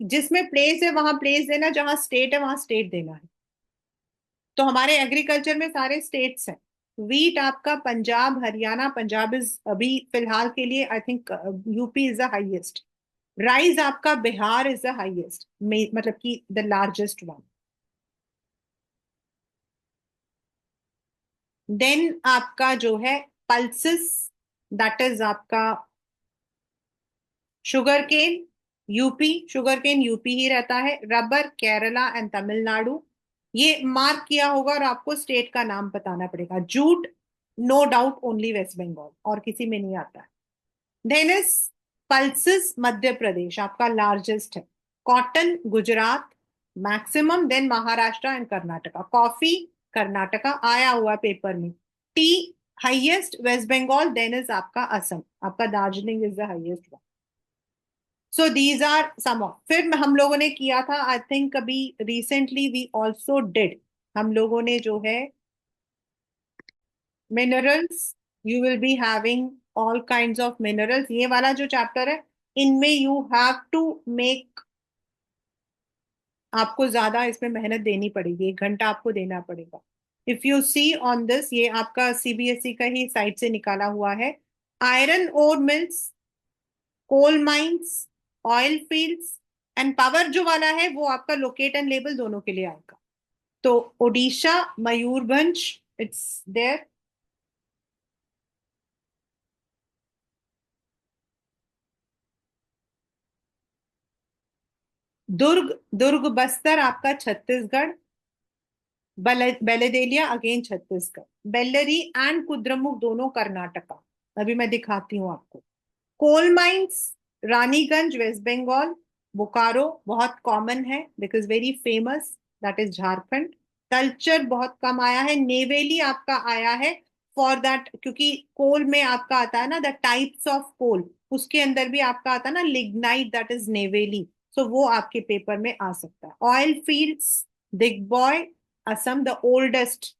जिसमें प्लेस है वहां प्लेस देना, जहां स्टेट है वहां स्टेट देना है। तो हमारे एग्रीकल्चर में सारे स्टेट्स हैं, वीट आपका पंजाब हरियाणा, पंजाब इज अभी फिलहाल के लिए I think UP is the highest. Rice आपका बिहार इज द हाईएस्ट, मतलब कि द लार्जेस्ट वन। देन आपका जो है पल्सेस, दैट इज आपका sugar cane, UP, sugar cane UP ही रहता है। रबर केरला एंड तमिलनाडु, ये मार्क किया होगा और आपको स्टेट का नाम बताना पड़ेगा। Jute no doubt only West Bengal, और किसी में नहीं आता है। Then is pulses Madhya Pradesh आपका लार्जेस्ट है। Cotton Gujarat maximum, then Maharashtra and Karnataka. Coffee Karnataka आया हुआ पेपर में। Tea highest West Bengal, then is आपका असम, आपका Darjeeling is the highest. So these are some of. फिर हम लोगों ने किया था आई थिंक अभी रिसेंटली वी ऑल्सो डिड, हम लोगों ने जो है minerals, you will be having all kinds of minerals, ये वाला जो चैप्टर है इनमें यू हैव टू मेक, आपको ज्यादा इसमें मेहनत देनी पड़ेगी, 1 घंटा आपको देना पड़ेगा। If you see on this, ये आपका सीबीएसई का ही साइट से निकाला हुआ है। Iron ore mills, coal mines, oil fields and power जो वाला है वो आपका लोकेट एंड लेबल दोनों के लिए आएगा। तो ओडिशा, मयूरभंज, इट्स देयर। दुर्ग, दुर्ग बस्तर आपका छत्तीसगढ़। बेलेदेलिया अगेन छत्तीसगढ़। बेल्लरी एंड कुद्रमुख दोनों कर्नाटका। अभी मैं दिखाती हूँ आपको। Coal mines Raniganj West Bengal. Bokaro बहुत कॉमन है because very famous, that is Jharkhand. Talcher बहुत कम आया है। नेवेली आपका आया है फॉर दैट, क्योंकि कोल में आपका आता है ना द टाइप्स ऑफ कोल, उसके अंदर भी आपका आता है ना lignite, that is Neyveli. So वो आपके पेपर में आ सकता है। Oil fields Digboi Assam, the oldest.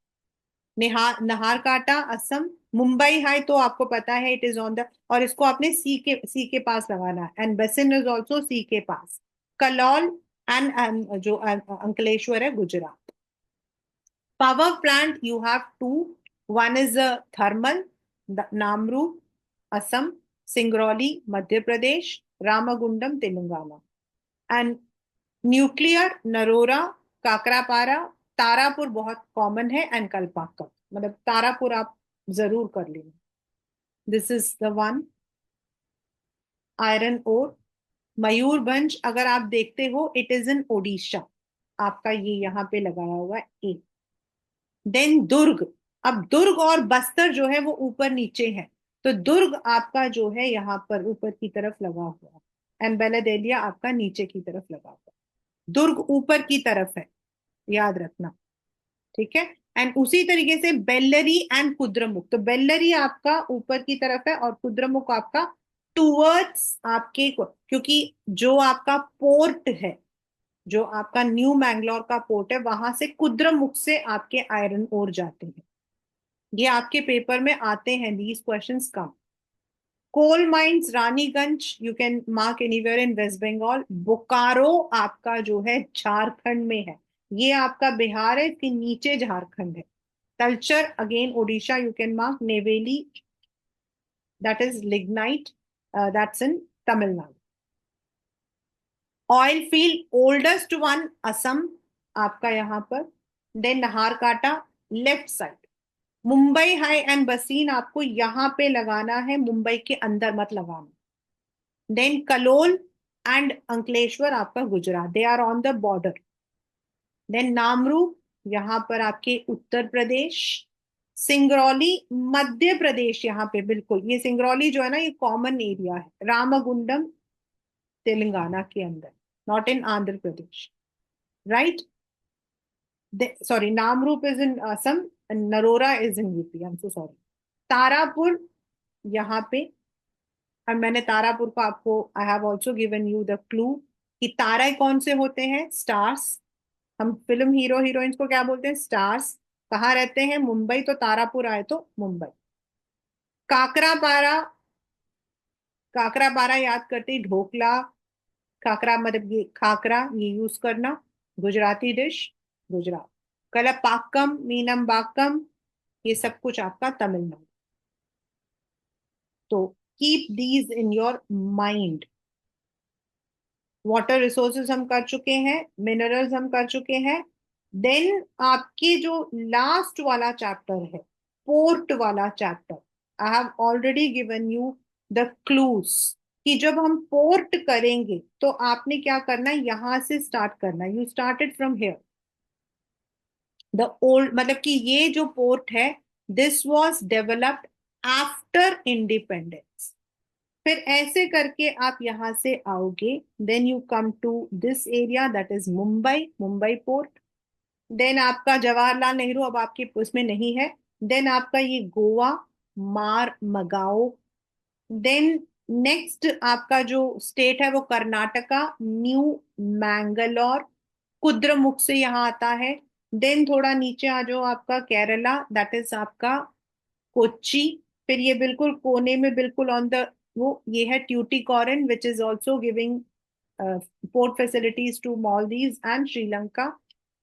Naharkatia Assam. Mumbai high तो आपको पता है इट इज ऑन द, और इसको आपने सी के पास लगाना है, and basin is also sea के पास। कलौल एंड जो अंकलेश्वर है Gujarat. Power plant you have two, one is a thermal, Namrup Assam, Singrauli Madhya Pradesh, Ramagundam Telangana. And nuclear Narora, Kakrapar, Tarapur बहुत कॉमन है, एंड कल्पाक्कम, मतलब तारापुर आप जरूर कर लेना। This is the one. Iron ore Mayurbhanj अगर आप देखते हो इट इज इन ओडिशा, आपका ये यहाँ पे लगाया हुआ है ए। देन दुर्ग, अब दुर्ग और बस्तर जो है वो ऊपर नीचे है, तो दुर्ग आपका जो है यहाँ पर ऊपर की तरफ लगा हुआ है, एंड बेलादेलिया आपका नीचे की तरफ लगा हुआ है। दुर्ग ऊपर की तरफ है, याद रखना, ठीक है। एंड उसी तरीके से बेल्लरी एंड कुद्रमुख, तो बेल्लरी आपका ऊपर की तरफ है और कुद्रमुख आपका टूवर्ड्स आपके क्योंकि जो आपका पोर्ट है, जो आपका न्यू मैंगलोर का पोर्ट है, वहां से कुद्रमुख से आपके आयरन ओर जाते हैं। ये आपके पेपर में आते हैं, these questions come. Coal mines Raniganj you can mark anywhere in West Bengal. Bokaro आपका जो है झारखंड में है, ये आपका बिहार है, इसके नीचे झारखंड है। Talcher again Odisha, you can mark. Neyveli that is lignite, that's in Tamil Nadu. Oil field oldest one Assam आपका यहाँ पर। Then Naharkatia left side. Mumbai high and Bassein आपको यहाँ पे लगाना है, मुंबई के अंदर मत लगाना। देन कलोल एंड अंकलेश्वर आपका Gujarat, they are on the border. Then Namrup यहाँ पर आपके उत्तर प्रदेश। सिंगरौली मध्य प्रदेश, यहाँ पे बिल्कुल ये सिंगरौली जो है ना ये कॉमन एरिया है। रामगुंडम तेलंगाना के अंदर, not in Andhra Pradesh, right. Sorry, Namrup is in Assam, Narora is in UP, I am so sorry. Tarapur यहाँ पे, और मैंने तारापुर को आपको, I have also given you the clue कि तारे कौन से होते हैं, स्टार्स। हम फिल्म हीरो हीरोइंस को क्या बोलते हैं, स्टार्स। कहाँ रहते हैं, मुंबई, तो तारापुर आए तो मुंबई। काकरापारा, काकरापारा याद करते ही ढोकला, काकरा मतलब ये खाकरा, ये यूज करना, गुजराती डिश, गुजरात। कलपाक्कम मीनम बाक्कम, ये सब कुछ आपका तमिलनाडु। तो keep these in your mind. Water resources हम कर चुके हैं, मिनरल्स हम कर चुके हैं। देन आपके जो लास्ट वाला चैप्टर है, पोर्ट वाला chapter, I have already given you the clues कि जब हम पोर्ट करेंगे तो आपने क्या करना है, यहां से स्टार्ट करना है। You started from here, the old, मतलब कि ये जो पोर्ट है, this was developed after independence. फिर ऐसे करके आप यहां से आओगे, then you come to this area, that is Mumbai, Mumbai port. Then आपका जवाहरलाल नेहरू अब आपके उसमें नहीं है। देन आपका ये गोवा, मार मगाओ। देन नेक्स्ट आपका जो स्टेट है वो कर्नाटका, न्यू मैंगलोर, कुद्रमुख से यहाँ आता है। देन थोड़ा नीचे आ जाओ, आपका केरला, दैट इज आपका कोच्चि। फिर ये बिल्कुल कोने में, बिल्कुल ऑन द, वो ये है Tuticorin which is also giving port facilities to Maldives and Sri Lanka.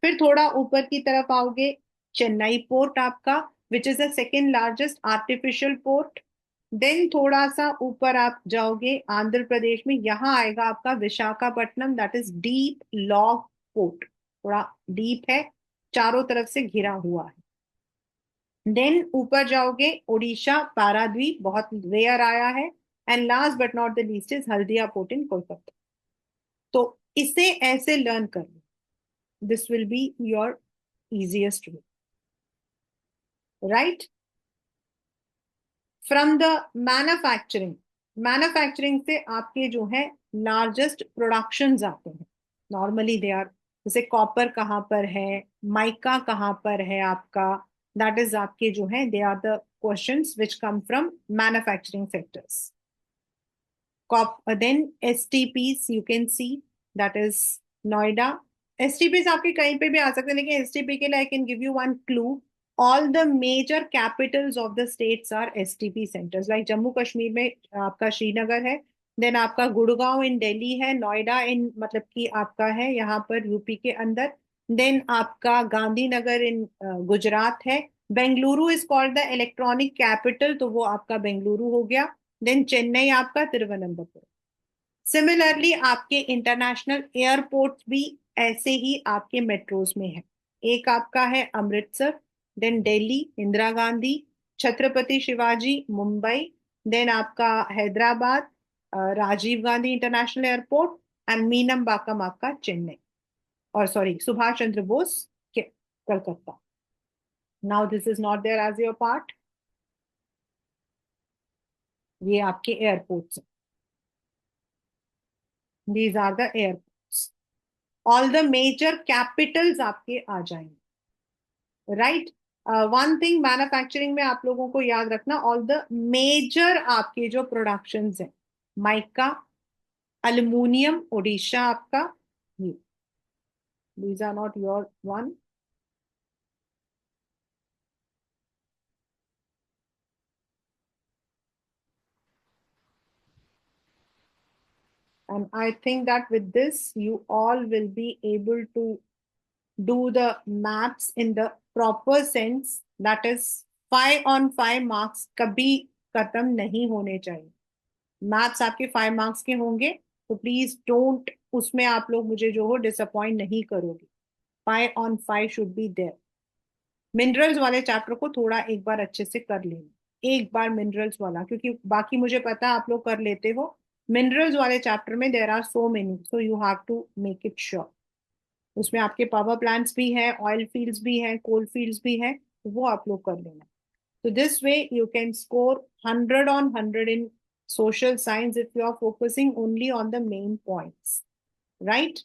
फिर थोड़ा ऊपर की तरफ आओगे, चेन्नई पोर्ट आपका, which is the second largest artificial port. Then थोड़ा सा ऊपर आप जाओगे आंध्र प्रदेश में, यहाँ आएगा आपका Visakhapatnam, that is deep log port, थोड़ा डीप है, चारों तरफ से घिरा हुआ है। देन ऊपर जाओगे, उड़ीसा पारादीप, बहुत रेयर आया है। And last but not the least is Haldia port in Kolkata. तो इसे ऐसे लर्न कर लो, this will be your easiest way, right. From the manufacturing, manufacturing से आपके जो है लार्जेस्ट प्रोडक्शंस आते हैं। नॉर्मली दे आर, जैसे कॉपर कहाँ पर है, माइका कहाँ पर है आपका, दैट इज आपके जो है, they are the questions which come from manufacturing sectors. Then STPs you can see, that is Noida. STPs आपके कहीं पे भी आ सकते हैं, लेकिन एसटीपी के लिए I can give you one clue, all the major capitals of the states are STP centers. Like Jammu Kashmir में आपका श्रीनगर है, देन आपका गुड़गांव इन दिल्ली है, नोएडा इन, मतलब कि आपका है यहाँ पर यूपी के अंदर। देन आपका गांधीनगर इन गुजरात है। Bengaluru is called the electronic capital, तो वो आपका बेंगलुरु हो गया। देन चेन्नई आपका तिरुवनंतपुरम। सिमिलरली आपके इंटरनेशनल एयरपोर्ट्स भी ऐसे ही आपके मेट्रोज में है। एक आपका है अमृतसर, देन दिल्ली इंदिरा गांधी, छत्रपति शिवाजी मुंबई, देन आपका Hyderabad Rajiv Gandhi international airport, and Meenambakkam आपका चेन्नई, और सॉरी सुभाष चंद्र बोस के Calcutta. Now this is not there as your part, ये आपके airports, these are the airports. All the major capitals आपके आ जाएंगे, राइट। वन थिंग मैन्युफैक्चरिंग में आप लोगों को याद रखना, ऑल द मेजर आपके जो प्रोडक्शंस हैं, माइका, अल्युमिनियम ओडिशा आपका, ये these are not your one. And I think that with this, you all will be able to do the maths in the proper sense. That is 5 on 5 marks कभी खत्म नहीं होने चाहिए। मैथ्स आपके 5 मार्क्स के होंगे, तो प्लीज डोंट, उसमें आप लोग मुझे जो हो डिसअपॉइंट नहीं करोगे। 5 on 5 should be there. Minerals वाले चैप्टर को थोड़ा एक बार अच्छे से कर लेना, एक बार मिनरल्स वाला, क्योंकि बाकी मुझे पता है आप लोग कर लेते हो। मिनरल्स वाले चैप्टर में there are so many, so you have to make it sure. उसमें आपके पावर प्लांट्स भी हैं, ऑयल फील्ड्स भी हैं, कोल फील्ड्स भी हैं, तो वो आप लोग कर लेना। So this way you can score 100 on 100 in social science if you are focusing only on the main points, right?